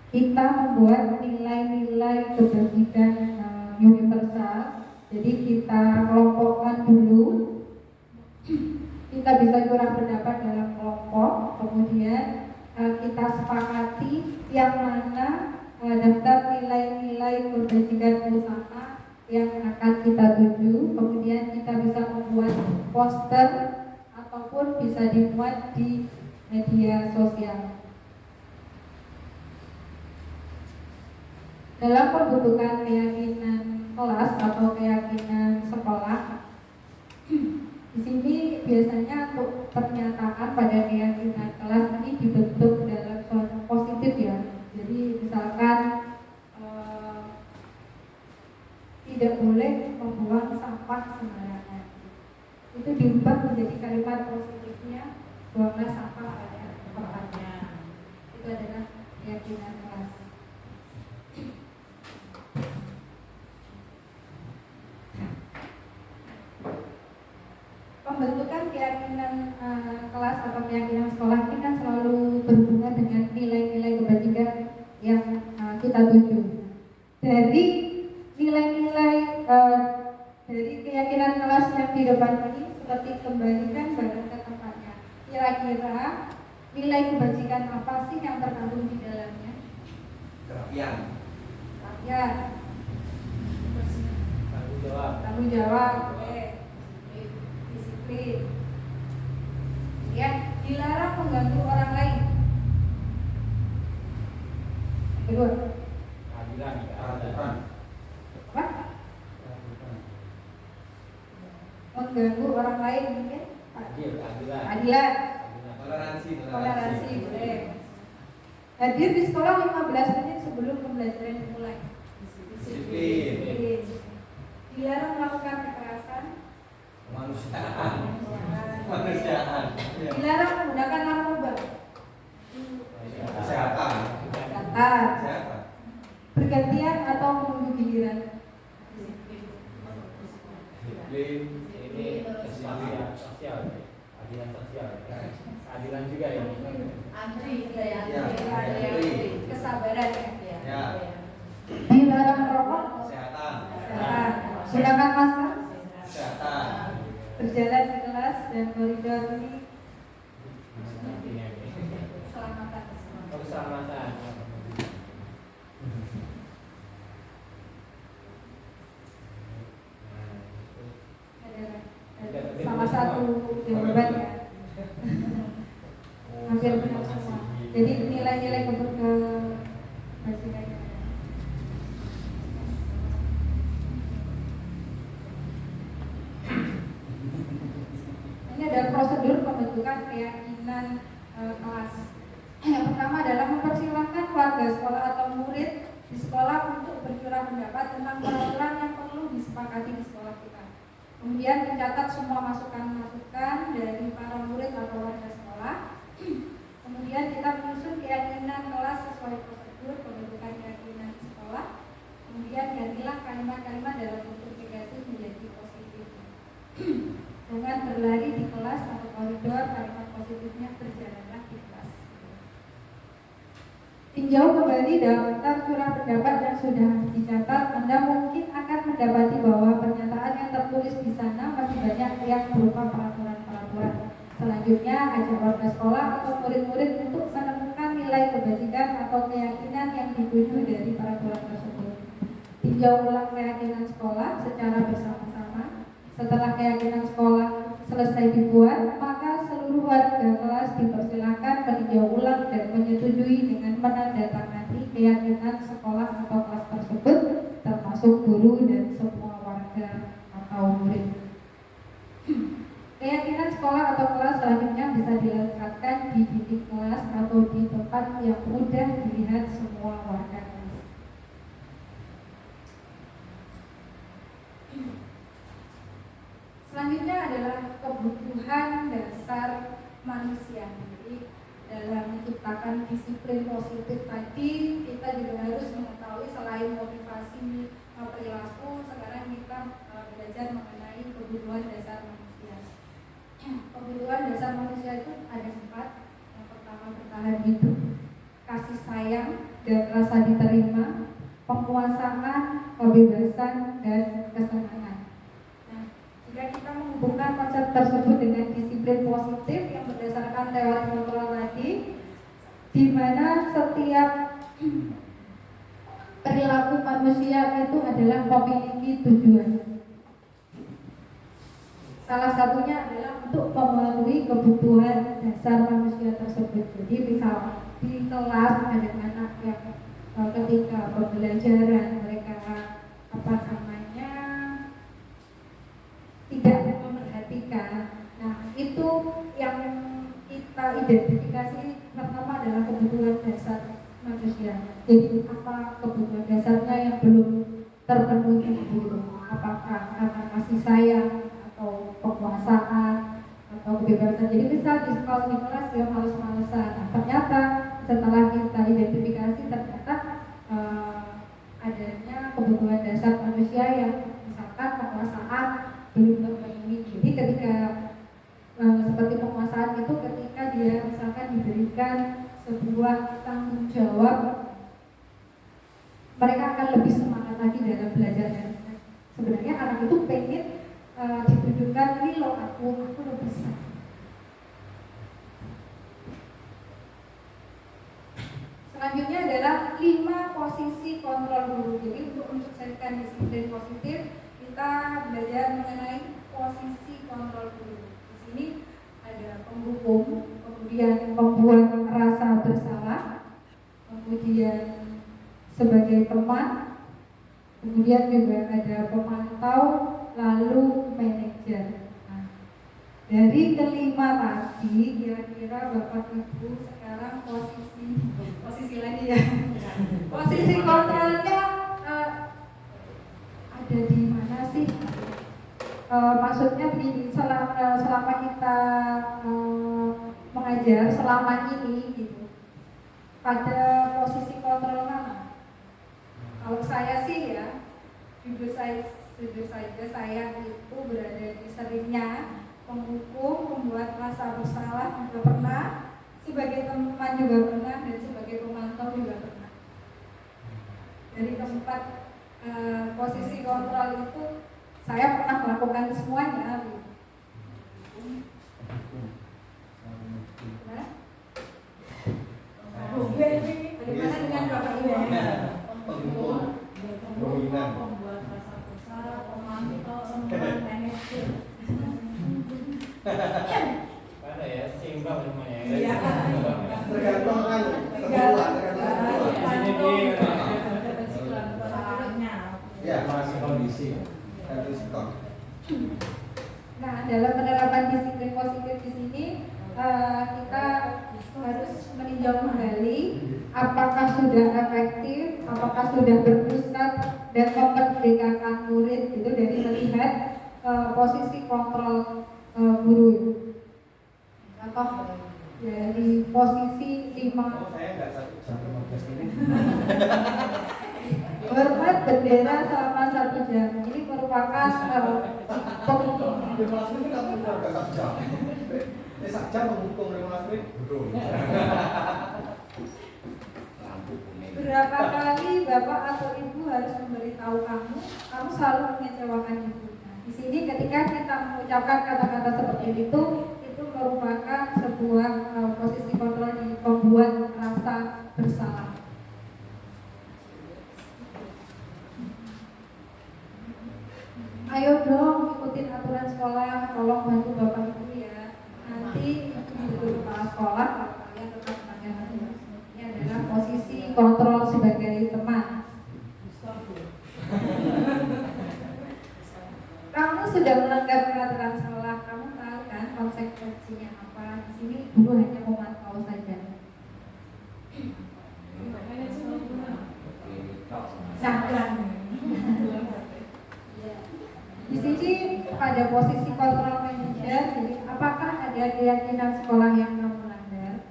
Speaker 3: kita membuat nilai-nilai kebajikan universal. Jadi kita kelompokkan dulu. Kita bisa curang pendapat dalam kelompok. Kemudian kita sepakati yang mana daftar nilai-nilai kebajikan usaha yang akan kita tuju. Kemudian kita bisa membuat poster ataupun bisa dimuat di media sosial. Dalam pembentukan keyakinan kelas atau keyakinan sekolah, di sini biasanya untuk pernyataan pada keyakinan kelas ini dibentuk dalam suatu positif ya. Jadi misalkan tidak boleh membuang sampah sembarangan. Itu diubah menjadi kalimat positifnya, buanglah sampah pada tempatnya. Itu adalah keyakinan kelas. Pembentukan keyakinan kelas atau keyakinan sekolah ini kan selalu berhubungan dengan nilai-nilai kebajikan yang kita tuju. Dari nilai-nilai dari keyakinan kelas yang di depan ini seperti kembalikan barang ke tempatnya. Kira-kira nilai kebajikan apa sih yang terkandung di dalamnya?
Speaker 2: Kerapian.
Speaker 3: Tanggung jawab. Disiplin. Ya, dilarang mengganggu orang lain. Kedua,
Speaker 2: Aturan.
Speaker 3: apa? Mengganggu orang lain mungkin? Adilan. Toleransi boleh. Hadir di sekolah 15 menit sebelum pembelajaran dimulai.
Speaker 2: Disiplin.
Speaker 3: Dilarang melakukan kekerasan.
Speaker 2: Kemanusiaan.
Speaker 3: Dilarang menggunakan narkoba.
Speaker 2: Kesehatan.
Speaker 3: Kesehatan. Bergantian atau menunggu giliran.
Speaker 2: Disiplin.
Speaker 4: Ini sosial, adilan sosial, adilan juga ya.
Speaker 5: Antri ya.
Speaker 3: Kesabaran ya.
Speaker 2: Ya.
Speaker 3: Dilarang merokok.
Speaker 2: Kesehatan.
Speaker 3: Gunakan masker.
Speaker 2: Kesehatan.
Speaker 3: berjalan di kelas dan koridor ini keselamatan.
Speaker 4: Keselamatan.
Speaker 3: Ada salah satu jawaban ya. Hampir benar semua. Jadi nilai-nilai keberhasilannya. Ini ada prosedur pembentukan keyakinan kelas. Yang pertama adalah mempersilahkan warga sekolah atau murid di sekolah untuk bercurah pendapat tentang peraturan yang perlu disepakati di sekolah kita. Kemudian mencatat semua masukan-masukan dari para murid atau warga sekolah. Kemudian kita menyusun keyakinan kelas sesuai prosedur pembentukan keyakinan di sekolah. Kemudian gantilah kalimat-kalimat dalam bentuk negatif menjadi positif. Dengan berlari di kelas atau koridor, kalimat positifnya berjalanlah di kelas. Tinjau kembali daftar curah pendapat yang sudah dicatat. Anda mungkin akan mendapati bahwa pernyataan yang tertulis di sana masih banyak yang berupa peraturan-peraturan. Selanjutnya, ajak warga sekolah atau murid-murid untuk menemukan nilai kebajikan atau keyakinan yang dituju dari peraturan tersebut. Tinjau ulang keyakinan sekolah secara bersama-sama. Setelah keyakinan sekolah selesai dibuat, maka seluruh warga kelas dipersilakan meninjau ulang dan menyetujui dengan menandatangani keyakinan sekolah atau kelas tersebut, termasuk guru dan semua warga atau murid. Keyakinan sekolah atau kelas selanjutnya bisa dilekatkan di dinding kelas atau di tempat yang mudah dilihat semua warga kelas. Selanjutnya adalah kebutuhan dasar manusia. Jadi dalam menciptakan disiplin positif tadi, kita juga harus mengetahui selain motivasi perilaku, sekarang kita belajar mengenai kebutuhan dasar manusia. Kebutuhan dasar manusia itu ada 4. Yang pertama, bertahan hidup, kasih sayang dan rasa diterima, penguasaan, kebebasan, dan kesenangan. Nah, jika kita menghubungkan konsep tersebut dengan disiplin positif yang berdasarkan teori kontrol tadi, di mana setiap perilaku manusia itu adalah memiliki tujuan. Salah satunya adalah untuk memenuhi kebutuhan dasar manusia tersebut. Jadi misal di kelas ada anak yang ketika pembelajaran mereka tidak memperhatikan. Nah, itu yang kita identifikasi pertama adalah kebutuhan dasar manusia. Jadi apa kebutuhan dasarnya yang belum terpenuhi dulu? Apakah karena kasih sayang atau penguasaan atau kebebasan? Jadi misal di sekolah di kelas dia males-malesan. Nah, ternyata setelah kita identifikasi ternyata adanya kebutuhan dasar manusia yang misalkan penguasaan belum terpenuhi. Jadi ketika seperti penguasaan itu ketika dia misalkan diberikan sebuah tanggung jawab, mereka akan lebih semangat lagi dalam belajarnya. Sebenarnya anak itu pengen ditunjukkan, ini loh aku udah bisa. Selanjutnya adalah 5 posisi kontrol guru. Jadi untuk mensukseskan disiplin positif, kita belajar mengenai posisi kontrol guru. Di sini ada penghukum, kemudian membuat rasa bersalah, kemudian sebagai teman, kemudian juga ada pemantau, lalu manajer. Nah, dari kelima tadi, kira-kira Bapak Ibu sekarang posisi lagi ya. Posisi kontrolnya ada di mana sih? Maksudnya begini, selama kita mengajar selama ini gitu, pada posisi kontrol mana? Kalau saya sih ya, jujur saja saya itu berada di seringnya menghukum, membuat rasa bersalah juga pernah, sebagai teman juga pernah, dan sebagai pemantau juga pernah. Dari keempat posisi kontrol itu saya pernah melakukan semuanya.
Speaker 4: Mana ya, seimbang semuanya.
Speaker 3: Iya.
Speaker 2: Tergantung kan keperluan, tergantung keperluan. Ya, masih kondisi satu stok.
Speaker 3: Nah, dalam penerapan disiplin positif di sini kita harus meninjau kembali apakah sudah efektif, apakah sudah berpusat dan memerdekakan murid itu dari melihat posisi kontrol guru. Contoh dari posisi 5
Speaker 2: Oh, saya nggak 1 jam 15 menit.
Speaker 3: hormat bendera selama 1 jam. Ini merupakan pengumuman.
Speaker 2: 15 menit kamu udah 1 jam. 1 jam menghukum 15 menit. Belum.
Speaker 3: Berapa kali bapak atau ibu harus memberitahu kamu selalu mengecewakan ibu. Nah, di sini ketika kita mengucapkan kata-kata seperti itu merupakan sebuah posisi kontrol yang membuat rasa bersalah. Ayo dong ikutin aturan sekolah, tolong bantu bapak ibu ya. Nanti menurut kepala sekolah kalau kalian tetap melanggar aturan. Ini adalah posisi kontrol sebagai teman. Kamu sudah melanggar peraturan sekolah, kamu tahu kan konsekuensinya apa? Di sini guru hanya memantau saja. Di sini pada posisi kontrol manajer, jadi apakah ada keyakinan sekolah yang kamu melanggar?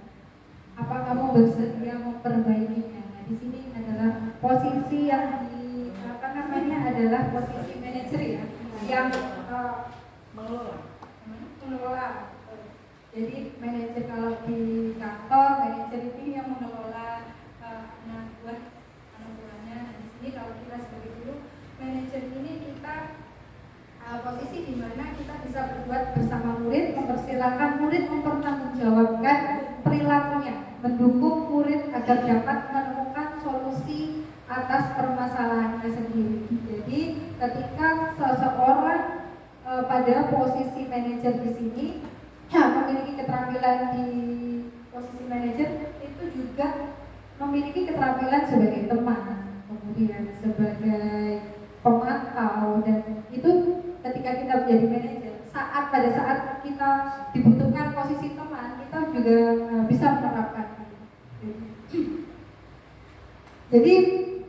Speaker 3: Apa kamu bersedia memperbaikinya? Nah, di sini adalah posisi yang adalah posisi manajer ya, yang mengelola. Jadi manajer kalau di kantor, manajer itu yang mengelola anak buahnya. Di sini kalau kita sebagai guru, manajer ini kita posisi di mana kita bisa berbuat bersama murid, mempersilahkan murid mempertanggungjawabkan perilakunya, mendukung murid agar dapat menemukan solusi atas permasalahannya sendiri. Jadi ketika seseorang pada posisi manajer di sini memiliki keterampilan di posisi manajer, itu juga memiliki keterampilan sebagai teman, kemudian sebagai pemantau, dan itu ketika kita menjadi manajer, pada saat kita dibutuhkan posisi teman, kita juga bisa menerapkan. Jadi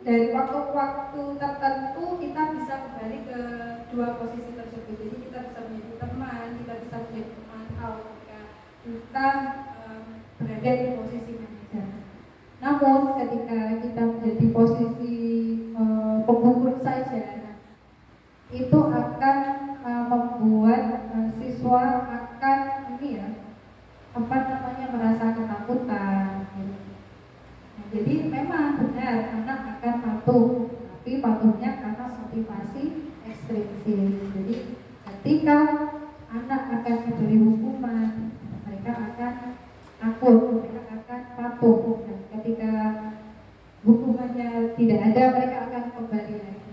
Speaker 3: dari waktu-waktu tertentu kita bisa kembali ke dua posisi tersebut. Jadi kita bisa menjadi teman, kita bisa menjadi pemantau ketika kita berada di posisi manajer. Namun ketika kita menjadi posisi penggugur saja, itu akan membuat siswa akan merasa ketakutan. Jadi memang benar anak akan patuh, tapi patuhnya karena motivasi ekstrinsik. Jadi ketika anak akan diberi hukuman, mereka akan takut, mereka akan patuh. Dan ketika hukumannya tidak ada, mereka akan kembali lagi.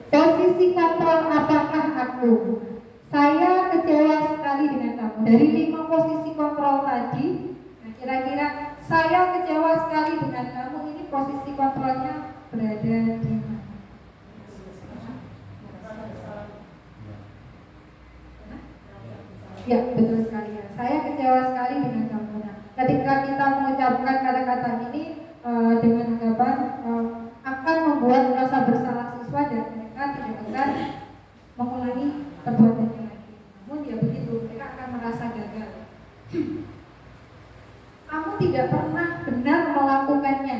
Speaker 3: Posisi kontrol apakah aku? Saya kecewa sekali dengan kamu. Dari 5 posisi kontrol tadi, nah kira-kira saya kecewa sekali dengan kamu, ini posisi kontrolnya berada di mana? Ya, betul sekali ya. Saya kecewa sekali dengan kamu. Nah, ketika kita mengucapkan kata-kata ini dengan anggapan akan membuat rasa bersalah siswa dan mereka tidak akan mengulangi perbuatannya lagi. Namun ya begitu, mereka akan merasa gagal. Kamu tidak pernah benar melakukannya.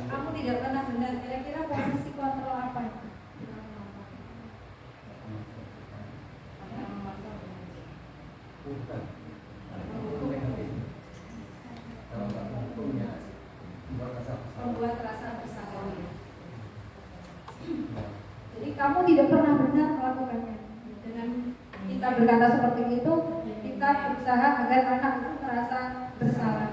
Speaker 3: Kamu tidak pernah benar. Kira-kira posisi kontrol apa? Membuat rasa bersalah. Jadi kamu tidak pernah benar melakukannya. Dengan kita berkata seperti itu, kita berusaha agar anak itu merasa bersalah.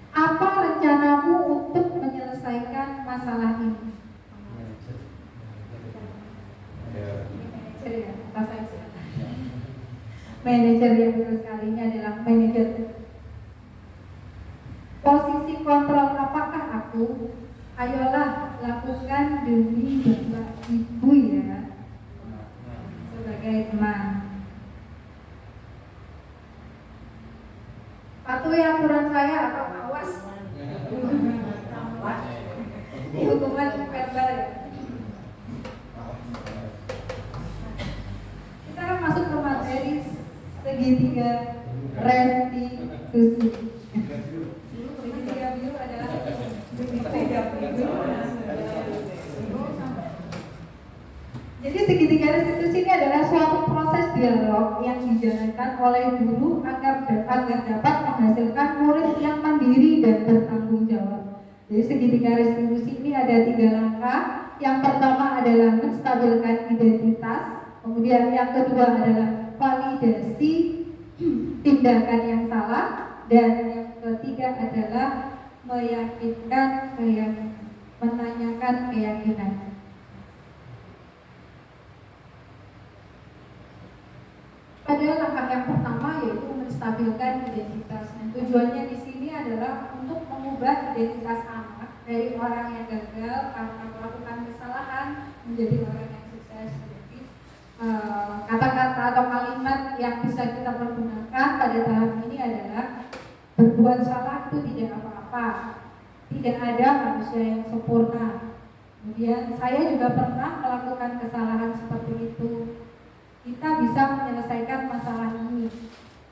Speaker 3: Apa rencanamu untuk menyelesaikan masalah ini? Manajer ya, apa saja. Manajer yang betul sekali ini adalah manajer. Posisi kontrol apakah aku? Ayolah lakukan demi bapak ibu ya, sebagai teman. Patuhi aturan saya atau awas? Hukuman verbal ya. Kita akan masuk ke materi segitiga restitusi. Segitiga biru adalah segitiga biru. Jadi segitiga restitusi ini adalah suatu proses dialog yang dijalankan oleh guru agar dapat menghasilkan murid yang mandiri dan bertanggung jawab. Jadi segitiga restitusi ini ada 3 langkah. Yang pertama adalah menstabilkan identitas, kemudian yang kedua adalah validasi tindakan yang salah, dan yang ketiga adalah menanyakan keyakinan. Pada langkah yang pertama yaitu menstabilkan identitas. Dan tujuannya di sini adalah untuk mengubah identitas anak dari orang yang gagal karena melakukan kesalahan menjadi orang yang sukses. Jadi kata-kata atau kalimat yang bisa kita pergunakan pada tahap ini adalah berbuat salah itu tidak apa-apa, tidak ada manusia yang sempurna. Kemudian saya juga pernah melakukan kesalahan seperti itu. Kita bisa menyelesaikan masalah ini.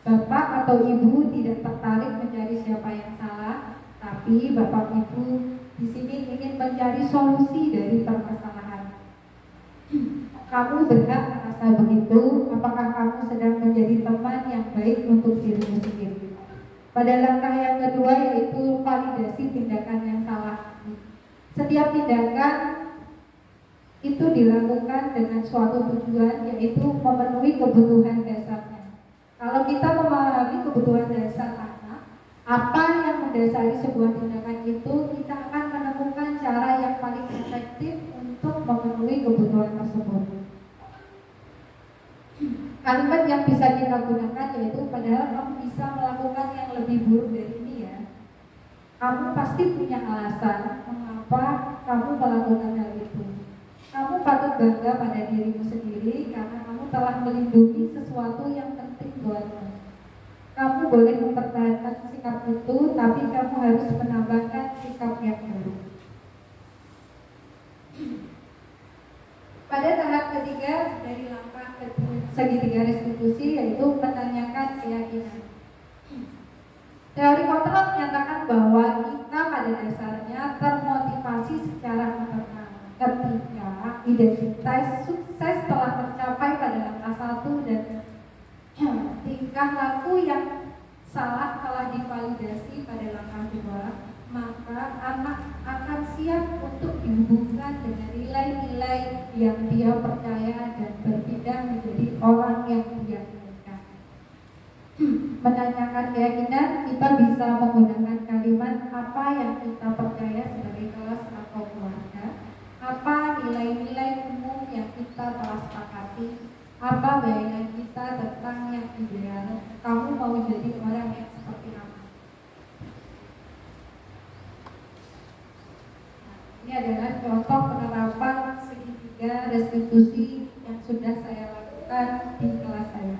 Speaker 3: Bapak atau ibu tidak tertarik mencari siapa yang salah, tapi bapak ibu di sini ingin mencari solusi dari permasalahan. Kamu berhak merasa begitu. Apakah kamu sedang menjadi teman yang baik untuk dirimu sendiri? Pada langkah yang kedua yaitu validasi tindakan yang salah. Setiap tindakan itu dilakukan dengan suatu tujuan, yaitu memenuhi kebutuhan dasarnya. Kalau kita memahami kebutuhan dasar anak, apa yang mendasari sebuah tindakan itu, kita akan menemukan cara yang paling efektif untuk memenuhi kebutuhan tersebut. Kalimat yang bisa kita gunakan yaitu, padahal kamu bisa melakukan yang lebih buruk dari ini ya. Kamu pasti punya alasan mengapa kamu melakukan hal itu. Kamu patut bangga pada dirimu sendiri karena kamu telah melindungi sesuatu yang penting buatmu. Kamu boleh mempertahankan sikap itu, tapi kamu harus menambahkan sikap yang baru. Pada tahap ketiga dari langkah segitiga restitusi yaitu menanyakan keyakinan. Teori kontrol menyatakan bahwa kita pada dasarnya termotivasi secara internal ketika identitas sukses telah tercapai pada langkah 1 dan tingkah laku yang salah telah divalidasi pada langkah 2, maka anak akan siap untuk dihubungkan dengan nilai-nilai yang dia percaya dan berpindah menjadi orang yang dia inginkan. Menanyakan keyakinan, kita bisa menggunakan kalimat apa yang kita percaya sebagai kelas atau keluarga, apa nilai-nilai umum yang kita telah sepakati, apa bayangan kita tentang yang ideal, kamu mau jadi orang yang seperti apa. Ini adalah contoh penerapan segitiga restitusi yang sudah saya lakukan di kelas saya.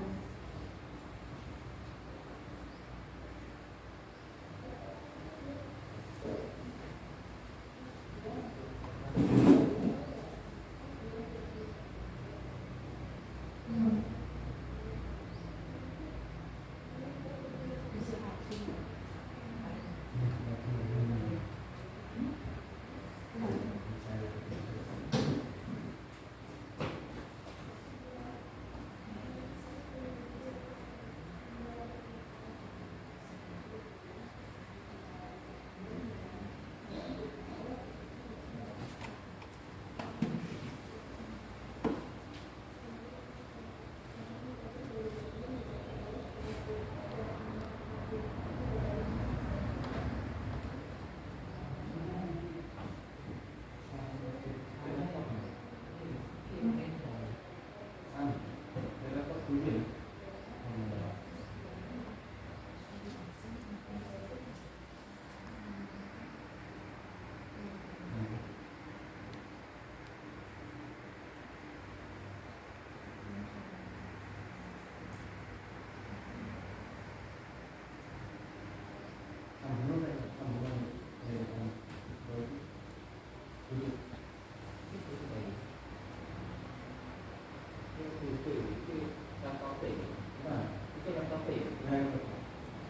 Speaker 2: Nah,
Speaker 4: Itu laptop ya?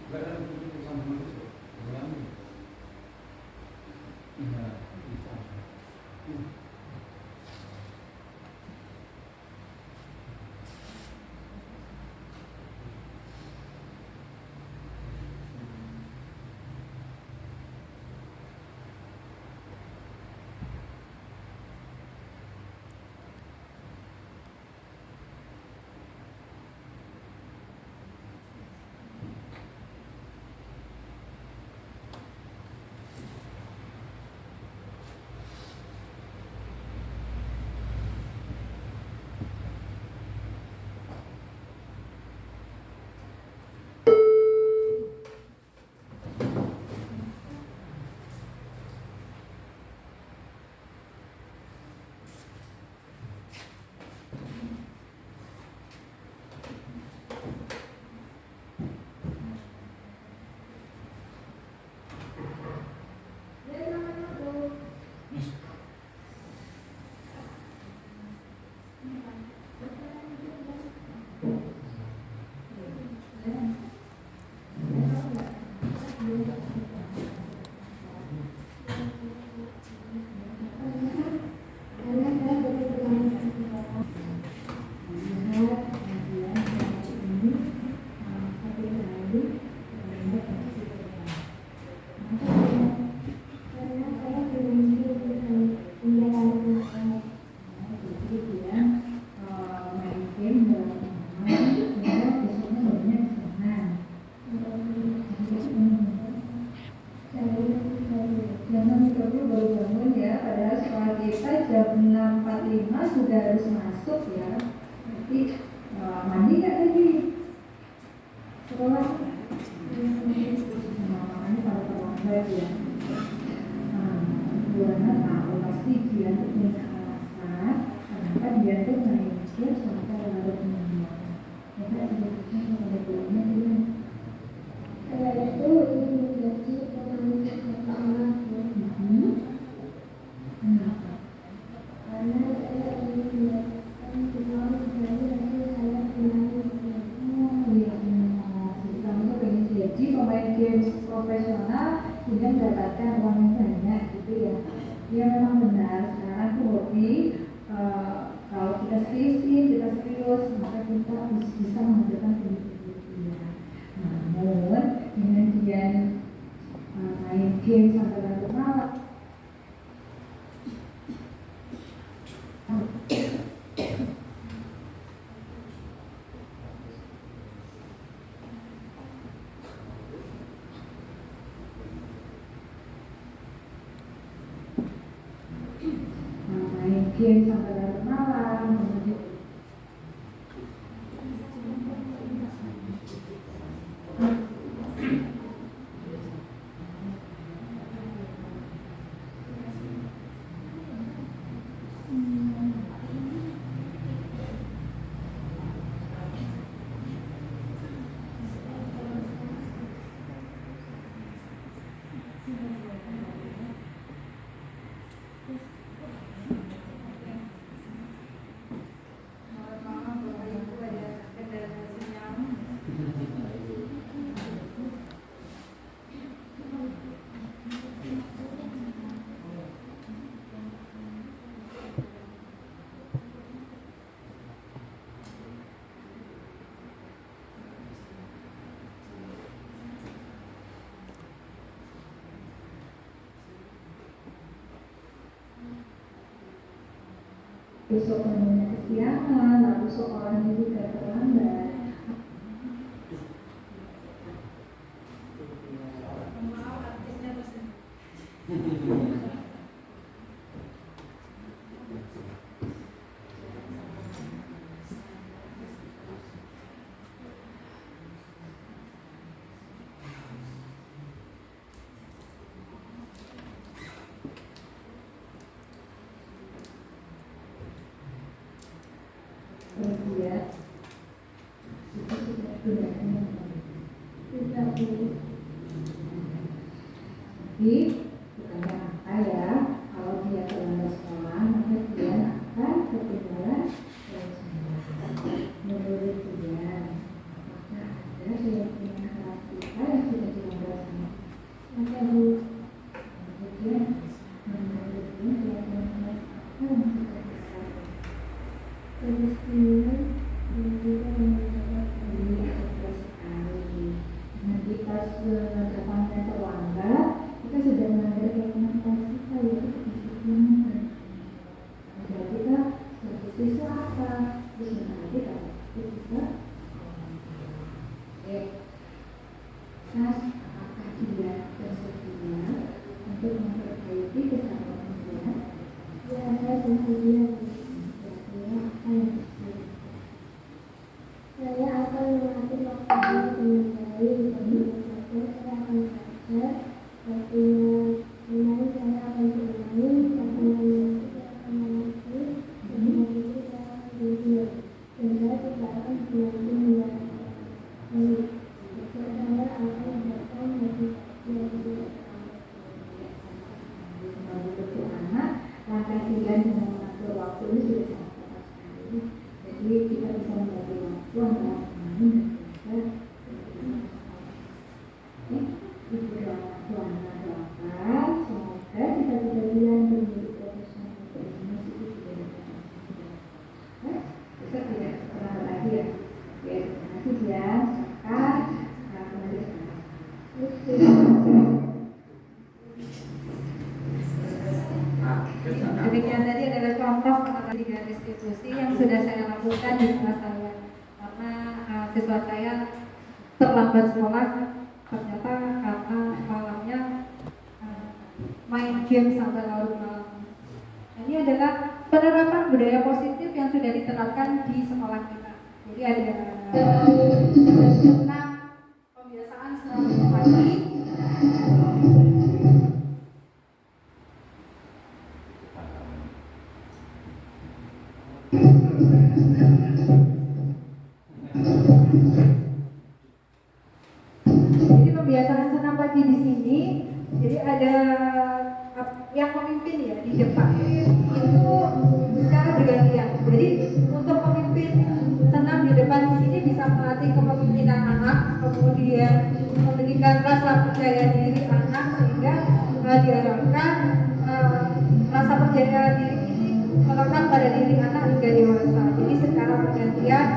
Speaker 2: enggak ada itu sama itu. Iya, bisa.
Speaker 6: Jangan mikirnya baru bangun ya, padahal sekolah kita jam 6.45 sudah harus masuk ya. Nanti mandi nggak tadi? Sekolah? Makanya kalau terlambat ya. Buana tahu pasti dia tuh punya alasan kenapa dia tuh main game sampai larut malam. Kita sebetulnya kalau ada bulannya dia. Saya itu ingin menjadi pemain sepak bola. Kenapa? Karena saya ingin mendapatkan uang dari hasil saya bermain game. Oh iya, jadi kamu tuh pengen jadi pemain game profesional sehingga mendapatkan uang yang banyak gitu ya. Ya memang benar, sekarang tuh hobi kalau kita serius, maka kita bisa menghasilkan duit. Namun dengan dia main game sampai larut malam, kemudian besok menunya kesiangan, lalu sekolahnya juga terlambat.
Speaker 3: Maaf, artisnya pesen.
Speaker 6: Kemudian itu sudah pilihannya sudah Bu. Jadi bukannya apa ya, kalau dia terlambat sekolah maka dia akan ketinggalan pelajaran. Menurut dia Saya akan mengatur waktu dengan baik. Bagi saya akan belajar. Waktunya bermain saya akan bermain. Waktunya saya akan mengaji. Dengan itu saya akan tidur. Dan saya tidak akan berhenti menjalankan. Besok saya akan datang lebih pagi. Untuk anak, langkah 9 dengan mengatur waktu ini sudah sangat tepat sekali. Jadi kita bisa membagi waktu antara bermain dan belajar. Ibu doakan semoga cita-cita dia menjadi profesional bermusik itu tidak dapat. Besok tidak terlambat lagi ya. Oke, terima kasih ya. Silakan kembali
Speaker 3: Demikian tadi adalah contoh pengembangan restitusi yang sudah saya lakukan di kelas saya. Karena siswa saya terlambat sekolah ternyata karena malamnya main game sampai larut malam. Ini adalah penerapan budaya positif yang sudah diterapkan di sekolah kita. Jadi ada senam, pembiasaan senam pagi. Jadi pembiasaan senam pagi di sini, jadi ada yang memimpin ya di depan itu secara bergantian. Jadi untuk pemimpin senam di depan di sini bisa melatih kepemimpinan anak, kemudian memberikan rasa percaya diri anak sehingga diharapkan rasa percaya diri ini melekat pada diri anak hingga dewasa. Jadi secara bergantian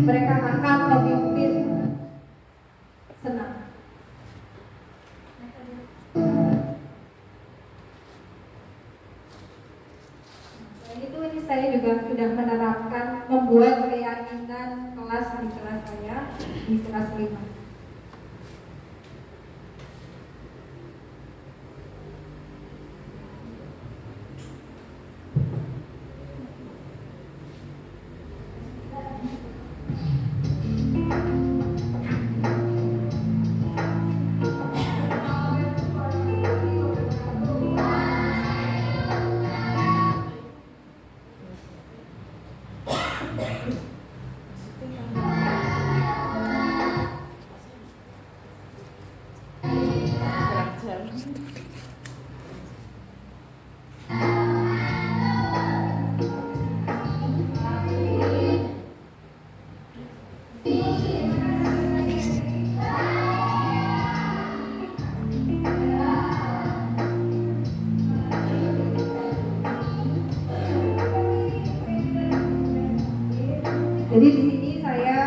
Speaker 3: mereka akan memimpin senam. Selain itu ini saya juga sudah menerapkan membuat keyakinan kelas di kelas saya di kelas 5. Jadi di sini saya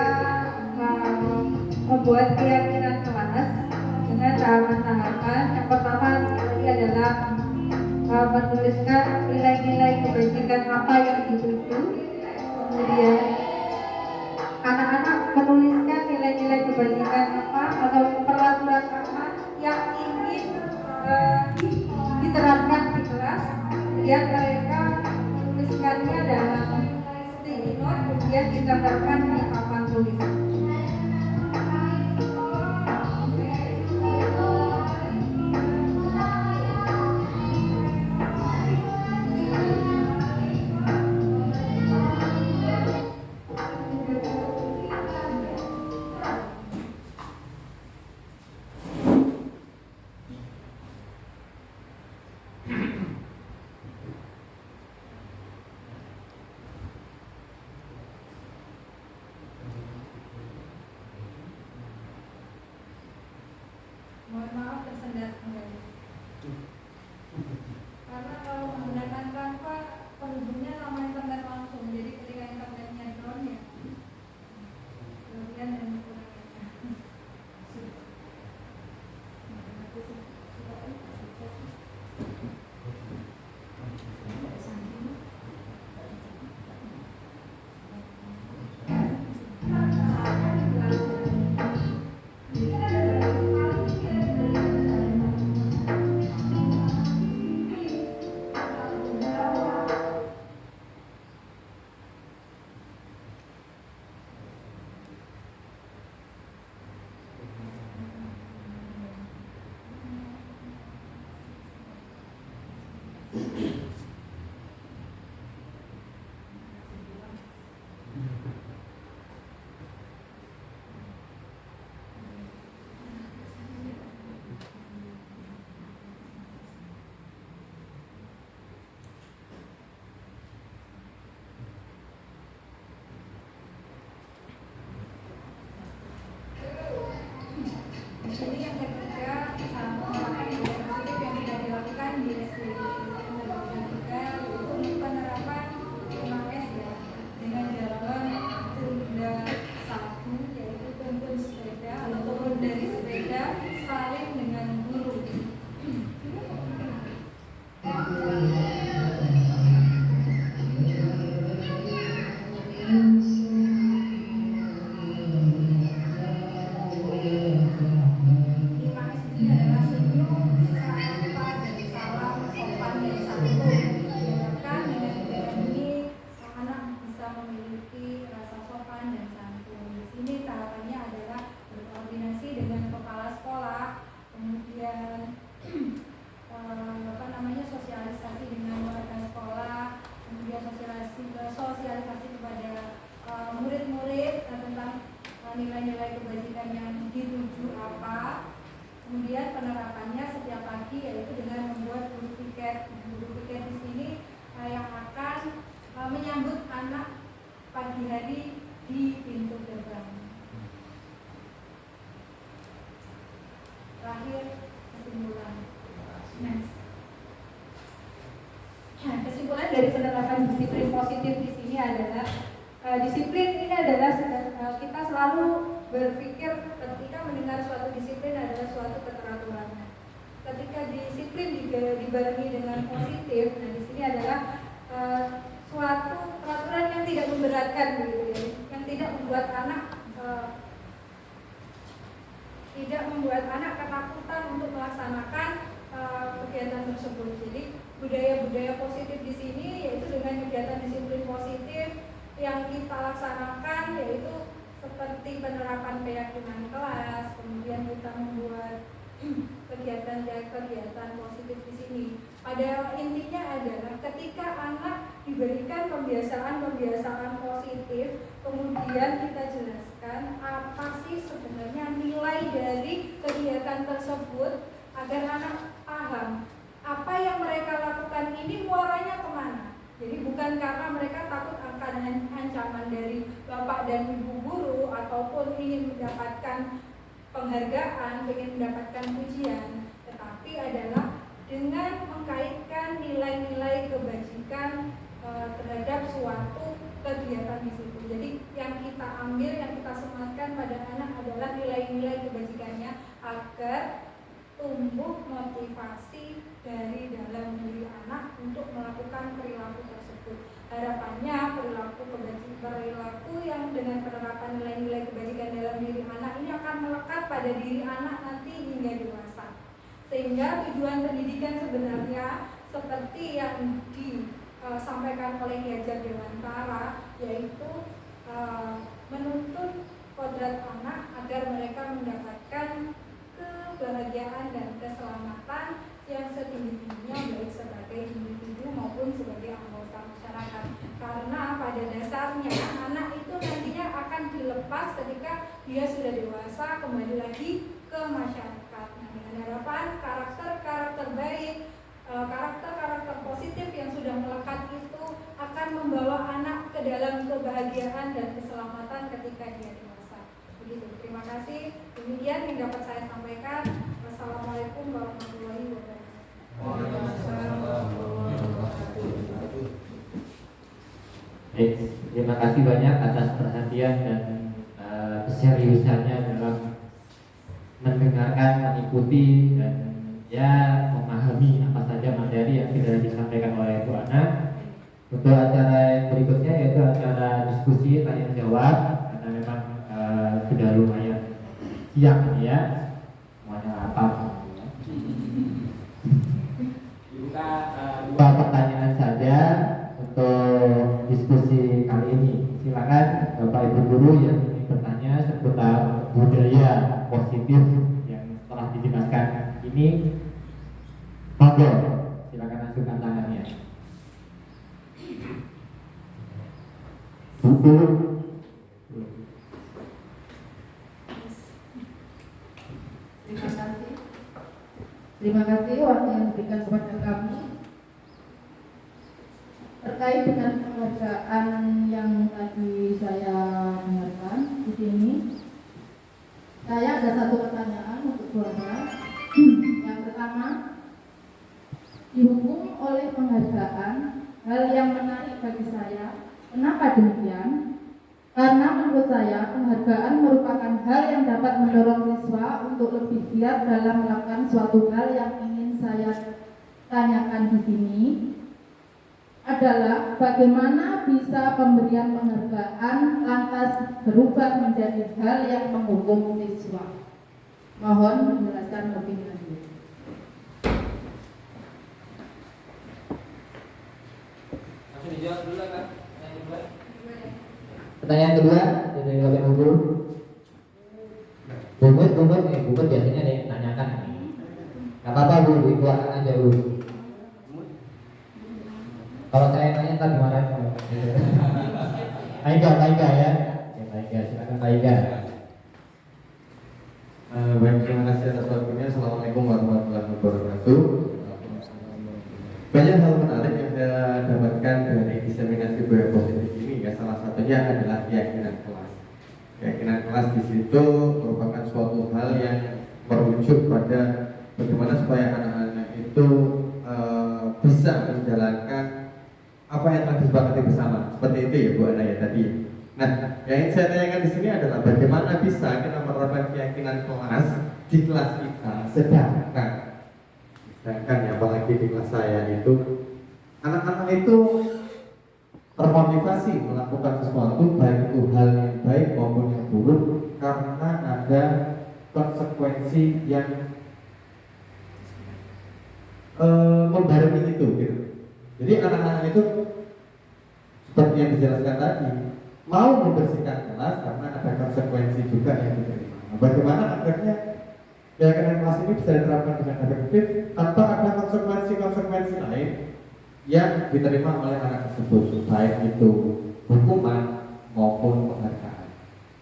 Speaker 3: membuat keyakinan kelas dengan tahapan-tahapan. Yang pertama tadi adalah menuliskan nilai-nilai kebajikan apa yang dituju. Kemudian anak-anak menuliskan nilai-nilai kebajikan apa atau peraturan apa yang ingin diterapkan di kelas. Kemudian mereka menuliskannya dalam sticky note, kemudian ditempelkan di papan tulis. nilai-nilai kebajikan yang dituju apa, kemudian penerapannya setiap pagi yaitu dengan membuat guru piket. Guru piket di sini yang akan menyambut anak pagi hari di pintu gerbang. Terakhir kesimpulan. Nah, kesimpulan dari penerapan disiplin positif di sini adalah disiplin ini adalah kita selalu berpikir ketika mendengar suatu disiplin adalah suatu keteraturan. Ketika disiplin dibarengi dengan positif, nah di sini adalah suatu peraturan yang tidak memberatkan, begitu ya, yang tidak membuat anak ketakutan untuk melaksanakan kegiatan tersebut. Jadi budaya-budaya positif di sini yaitu dengan kegiatan disiplin positif yang kita laksanakan yaitu seperti penerapan keyakinan kelas, kemudian kita membuat kegiatan positif di sini. Pada intinya adalah ketika anak diberikan kebiasaan positif, kemudian kita jelaskan apa sih sebenarnya nilai dari kegiatan tersebut agar anak paham apa yang mereka lakukan ini muaranya kemana. Jadi bukan karena mereka takut akan ancaman dari bapak dan ibu guru ataupun ingin mendapatkan penghargaan, ingin mendapatkan pujian, tetapi adalah dengan mengkaitkan nilai-nilai kebajikan terhadap suatu kegiatan di situ. Jadi yang kita ambil, yang kita sematkan pada anak adalah nilai-nilai kebajikannya agar tumbuh motivasi dari dalam diri anak untuk melakukan perilaku tersebut. Harapannya perilaku yang dengan penerapan nilai-nilai kebajikan dalam diri anak ini akan melekat pada diri anak nanti hingga dewasa. Sehingga tujuan pendidikan sebenarnya seperti yang disampaikan oleh Ki Hajar Dewantara, yaitu menuntut kodrat anak agar mereka mendapatkan kebahagiaan dan keselamatan yang setinggi-tingginya baik sebagai individu maupun sebagai anggota masyarakat. Karena pada dasarnya anak itu nantinya akan dilepas ketika dia sudah dewasa kembali lagi ke masyarakat. Nah, dengan harapan karakter baik, karakter positif yang sudah melekat itu akan membawa anak ke dalam kebahagiaan dan keselamatan ketika dia dewasa. Begitu. Terima kasih. Demikian yang dapat saya sampaikan. Wassalamualaikum warahmatullahi wabarakatuh.
Speaker 1: Baik, terima kasih banyak atas perhatian dan keseriusannya dalam mendengarkan, mengikuti dan ya memahami apa saja materi yang sudah disampaikan oleh Bu Ana. Untuk acara yang berikutnya yaitu acara diskusi tanya jawab, karena memang sudah lumayan siang ya, semuanya lapar. Dibuka dua pertanyaan saja untuk diskusi kali ini. Silakan Bapak Ibu guru yang ingin bertanya seputar budaya positif yang telah dijelaskan ini, monggo silakan ajukan tangannya. Bu.
Speaker 6: Terima kasih waktu yang diberikan kepada kami terkait dengan penghargaan yang tadi saya dengarkan di sini. Saya ada satu pertanyaan untuk Bu Ana. Yang pertama, dihubung oleh penghargaan, hal yang menarik bagi saya. Kenapa demikian? Karena menurut saya penghargaan merupakan hal yang dapat mendorong siswa untuk lebih giat dalam melakukan suatu hal. Yang ingin saya tanyakan di sini adalah bagaimana bisa pemberian penghargaan lantas berubah menjadi hal yang menghukum siswa. Mohon menjelaskan lebih lanjut.
Speaker 4: Langsung dijawab dulu lah kan?
Speaker 1: Pertanyaan kedua dari Bapak Ibu guru. Bubut biasanya nih nanyakan. Gak apa-apa Bu, dikeluarkan aja Bu. Kalau saya nanya ntar dimarahin. Taiga ya. Ya Taiga, silakan Taiga.
Speaker 7: Banyak hal menarik yang saya dapatkan dari diseminasi budaya positif ini ya, salah satunya adalah keyakinan kelas. Keyakinan kelas di situ merupakan suatu hal yang merujuk pada bagaimana supaya anak-anak itu bisa menjalankan apa yang telah disepakati bersama. Seperti itu ya Bu Ana ya tadi. Nah, yang ingin saya tanyakan di sini adalah bagaimana bisa kita menerapkan keyakinan kelas di kelas kita, sedangkan ya, apalagi di kelas saya itu anak-anak itu termotivasi melakukan sesuatu baik itu hal yang baik maupun yang buruk karena ada konsekuensi yang membarengi itu gitu. Jadi anak-anak itu seperti yang dijelaskan tadi mau membersihkan kelas karena ada konsekuensi juga yang diterima. Nah, bagaimana akhirnya keyakinan kelas ini bisa diterapkan dengan efektif tanpa ada konsekuensi lain yang diterima oleh anak tersebut, baik itu hukuman maupun penghargaan.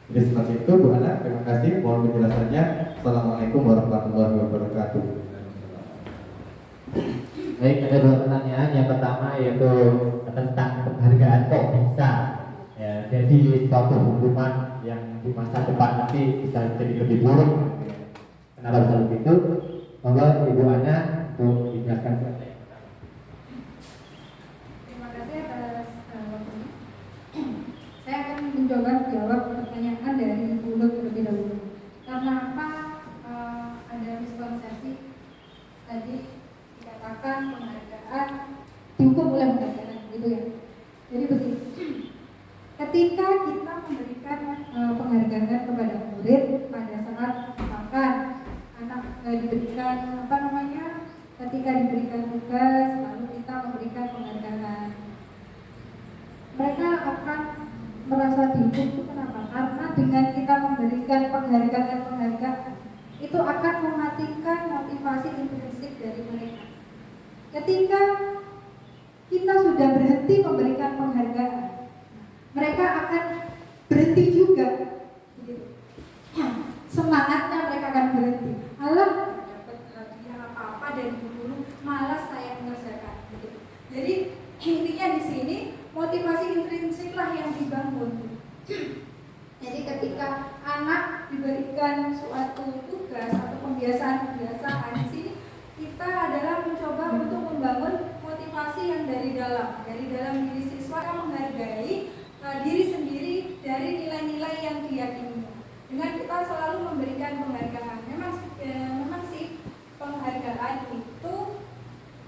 Speaker 7: Jadi seperti itu Bu Ana, terima kasih. Mohon penjelasannya. Assalamualaikum warahmatullahi wabarakatuh.
Speaker 1: Baik, ada dua pertanyaan. Yang pertama yaitu tentang penghargaan kok bisa ya, jadi suatu hukuman yang di masa depan nanti bisa jadi lebih buruk. Kenapa bisa begitu? Monggo Ibu Ana untuk dijelaskan.
Speaker 3: Terima kasih atas waktunya. Saya akan mencoba menjawab pertanyaan dari Ibu Lut terlebih dahulu. Karena apa ada miskonsepsi tadi dikatakan penghargaan dihukum oleh penghargaan, gitu ya. Jadi begini, ketika kita memberikan penghargaan kepada murid pada saat misalkan anak diberikan ketika diberikan tugas lalu kita memberikan penghargaan, mereka akan merasa dihukum. Itu kenapa? Karena dengan kita memberikan penghargaan itu akan mematikan motivasi intrinsik dari mereka. Ketika kita sudah berhenti memberikan penghargaan, mereka akan berhenti juga. Semangatnya mereka akan berhenti. Alah, dapat hadiah apa-apa dari guru, malas saya mengerjakan. Jadi intinya di sini motivasi intrinsiklah yang dibangun. Jadi ketika anak diberikan suatu tugas atau pembiasaan di sini kita adalah mencoba untuk membangun motivasi yang dari dalam diri siswa, menghargai diri sendiri dari nilai-nilai yang diyakini. Dengan kita selalu memberikan penghargaan, memang sih penghargaan itu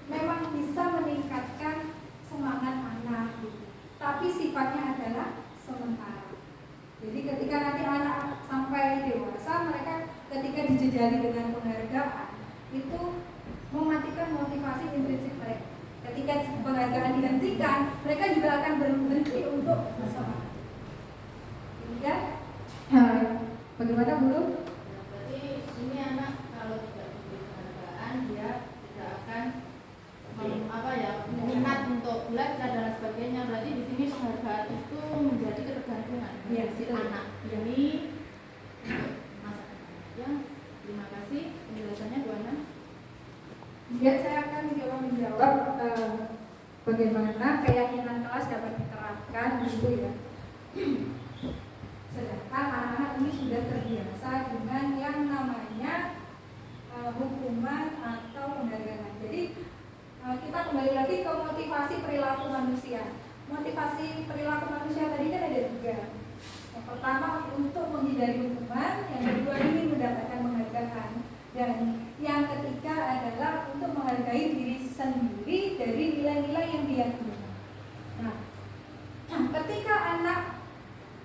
Speaker 3: memang bisa meningkatkan semangat anak, tapi sifatnya adalah sementara. Jadi ketika nanti anak sampai dewasa, mereka ketika dijejali dengan penghargaan itu mematikan motivasi intrinsik mereka. Ketika penghargaan dihentikan, mereka juga akan berhenti untuk bersemangat. Sehingga bagaimana Bu?
Speaker 5: Berarti ini anak kalau tidak diberi penghargaan dia tidak akan minat untuk belajar dan sebagainya. Berarti di sini penghargaan itu menjadi ketergantungan si anak ini masa depan. Terima kasih penjelasannya Bu Ana.
Speaker 3: Ya, saya akan menjawab bagaimana keyakinan kelas dapat diterapkan gitu ya. Sedangkan anak-anak ini sudah terbiasa dengan yang namanya hukuman atau penghargaan. Jadi kita kembali lagi ke motivasi perilaku manusia. Motivasi perilaku manusia tadi kan ada tiga. Yang pertama untuk menghindari hukuman, yang kedua ingin mendapatkan penghargaan, dan yang ketiga adalah untuk menghargai diri sendiri dari nilai-nilai yang diyakini. Nah, ketika anak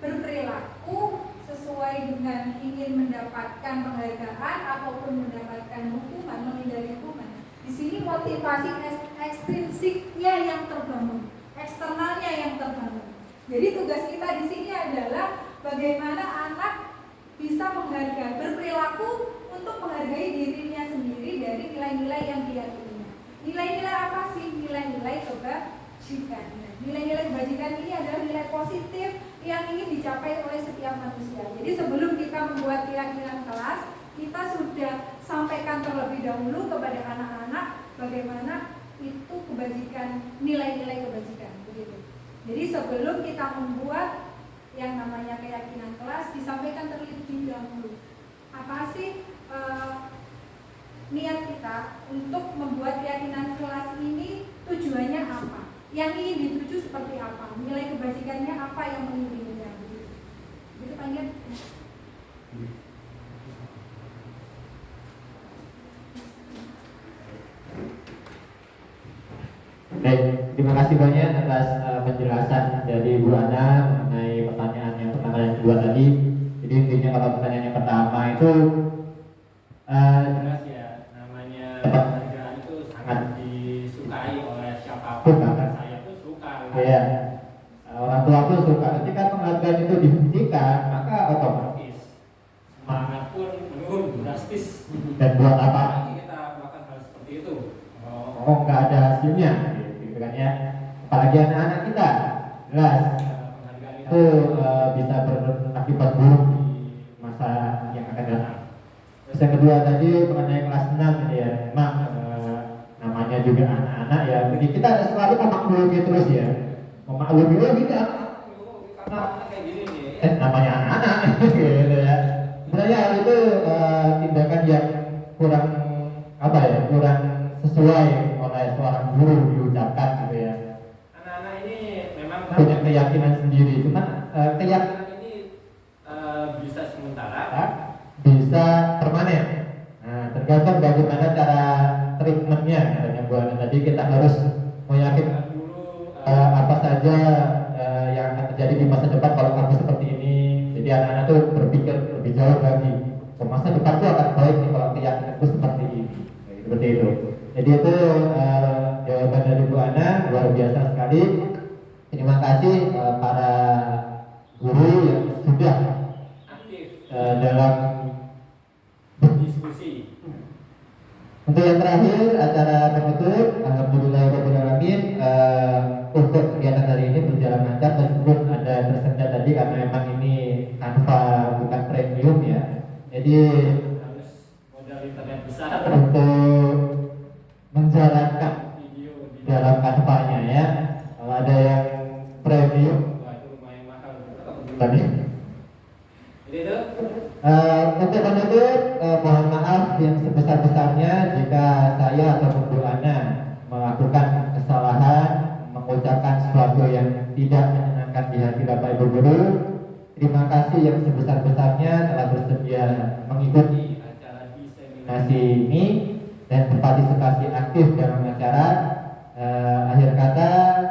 Speaker 3: berperilaku sesuai dengan ingin mendapatkan penghargaan ataupun mendapatkan hukuman, menghindari hukuman, di sini motivasi ekstrinsiknya yang terbangun, eksternalnya yang terbangun. Jadi tugas kita di sini adalah bagaimana anak bisa menghargai, berperilaku untuk menghargai dirinya sendiri dari nilai-nilai yang diyakini. Nilai-nilai apa sih? Nilai-nilai kebajikan. Nilai-nilai kebajikan ini adalah nilai positif yang ingin dicapai oleh setiap manusia. Jadi sebelum kita membuat keyakinan kelas, kita sudah sampaikan terlebih dahulu kepada anak-anak bagaimana itu kebajikan, nilai-nilai kebajikan begitu. Jadi sebelum kita membuat yang namanya keyakinan kelas, disampaikan terlebih dahulu apa sih niat kita untuk membuat keyakinan kelas ini, tujuannya apa, yang ingin dituju seperti apa, nilai kebajikannya apa yang mengiringinya begitu. Gitu Pak Ingat.
Speaker 1: Baik, terima kasih banyak atas penjelasan dari Bu Ana mengenai pertanyaan yang pertama dan kedua tadi. Jadi intinya kalau pertanyaan yang pertama itu
Speaker 4: Jelas ya, namanya penghargaan itu sangat disukai oleh siapapun, bahkan saya pun suka.
Speaker 1: ya, orang tua pun suka. Ketika penghargaan itu dihentikan, maka otomatis
Speaker 4: Semangat pun menurun drastis.
Speaker 1: dan buat apa?
Speaker 4: Apalagi kita melakukan hal seperti itu.
Speaker 1: Nggak ada hasilnya, gitu kan ya. Apalagi anak-anak kita, jelas
Speaker 4: Penghargaan
Speaker 1: itu bisa berakibat buruk di masa yang akan datang. Terus yang kedua tadi mengenai kelas 6 ini ya, memang namanya juga anak-anak ya. Jadi kita selalu memaklumi terus ya, memaklumi gitu
Speaker 4: Karena kayak gini nih.
Speaker 1: namanya anak-anak gitu ya. Sebenarnya hal itu tindakan yang kurang apa ya, kurang sesuai oleh seorang guru diucapkan gitu ya.
Speaker 4: Anak-anak ini memang
Speaker 1: Punya keyakinan sendiri, cuman keyakinan
Speaker 4: ini bisa sementara.
Speaker 1: bisa permanen. Nah, tergantung bagaimana cara treatmentnya. Katanya Bu Ana tadi kita harus meyakinkan
Speaker 4: Dulu
Speaker 1: apa saja yang akan terjadi di masa depan kalau kamu seperti ini. Jadi anak-anak tuh berpikir lebih jauh lagi. Oh, masa depanku akan baik nih kalau keyakinanku seperti ini. Seperti itu. Jadi itu jawaban dari Bu Ana, luar biasa sekali. Terima kasih para guru yang sudah
Speaker 4: aktif
Speaker 1: dalam
Speaker 4: diskusi.
Speaker 1: untuk yang terakhir acara penutup. Alhamdulillahirabbil alamin, untuk kegiatan hari ini berjalan lancar meskipun ada tersendat tadi karena memang ini tanpa bukan premium ya. Jadi
Speaker 4: Harus modal internet besar.
Speaker 1: untuk menjalankan
Speaker 4: Video di
Speaker 1: dalam kanvanya ya, kalau ada yang premium
Speaker 4: Wah, itu lumayan mahal.
Speaker 1: tadi.
Speaker 4: Jadi itu
Speaker 1: Untuk penutup, mohon maaf yang sebesar-besarnya jika saya atau Bu Ana melakukan kesalahan, mengucapkan sesuatu yang tidak menyenangkan di hati Bapak Ibu Guru. Terima kasih yang sebesar-besarnya telah bersedia mengikuti
Speaker 4: acara diseminasi.
Speaker 1: nasi ini dan berpartisipasi aktif dalam acara. Akhir kata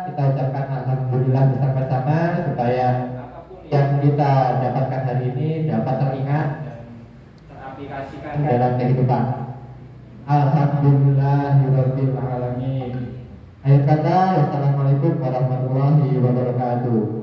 Speaker 1: kita ucapkan alhamdulillah bersama-sama supaya
Speaker 4: Apapun
Speaker 1: yang kita dapatkan hari ini dapat teringat
Speaker 4: dan teraplikasikan
Speaker 1: dalam kehidupan. Alhamdulillahirabbil alamin. Akhir kata, wassalamualaikum warahmatullahi wabarakatuh.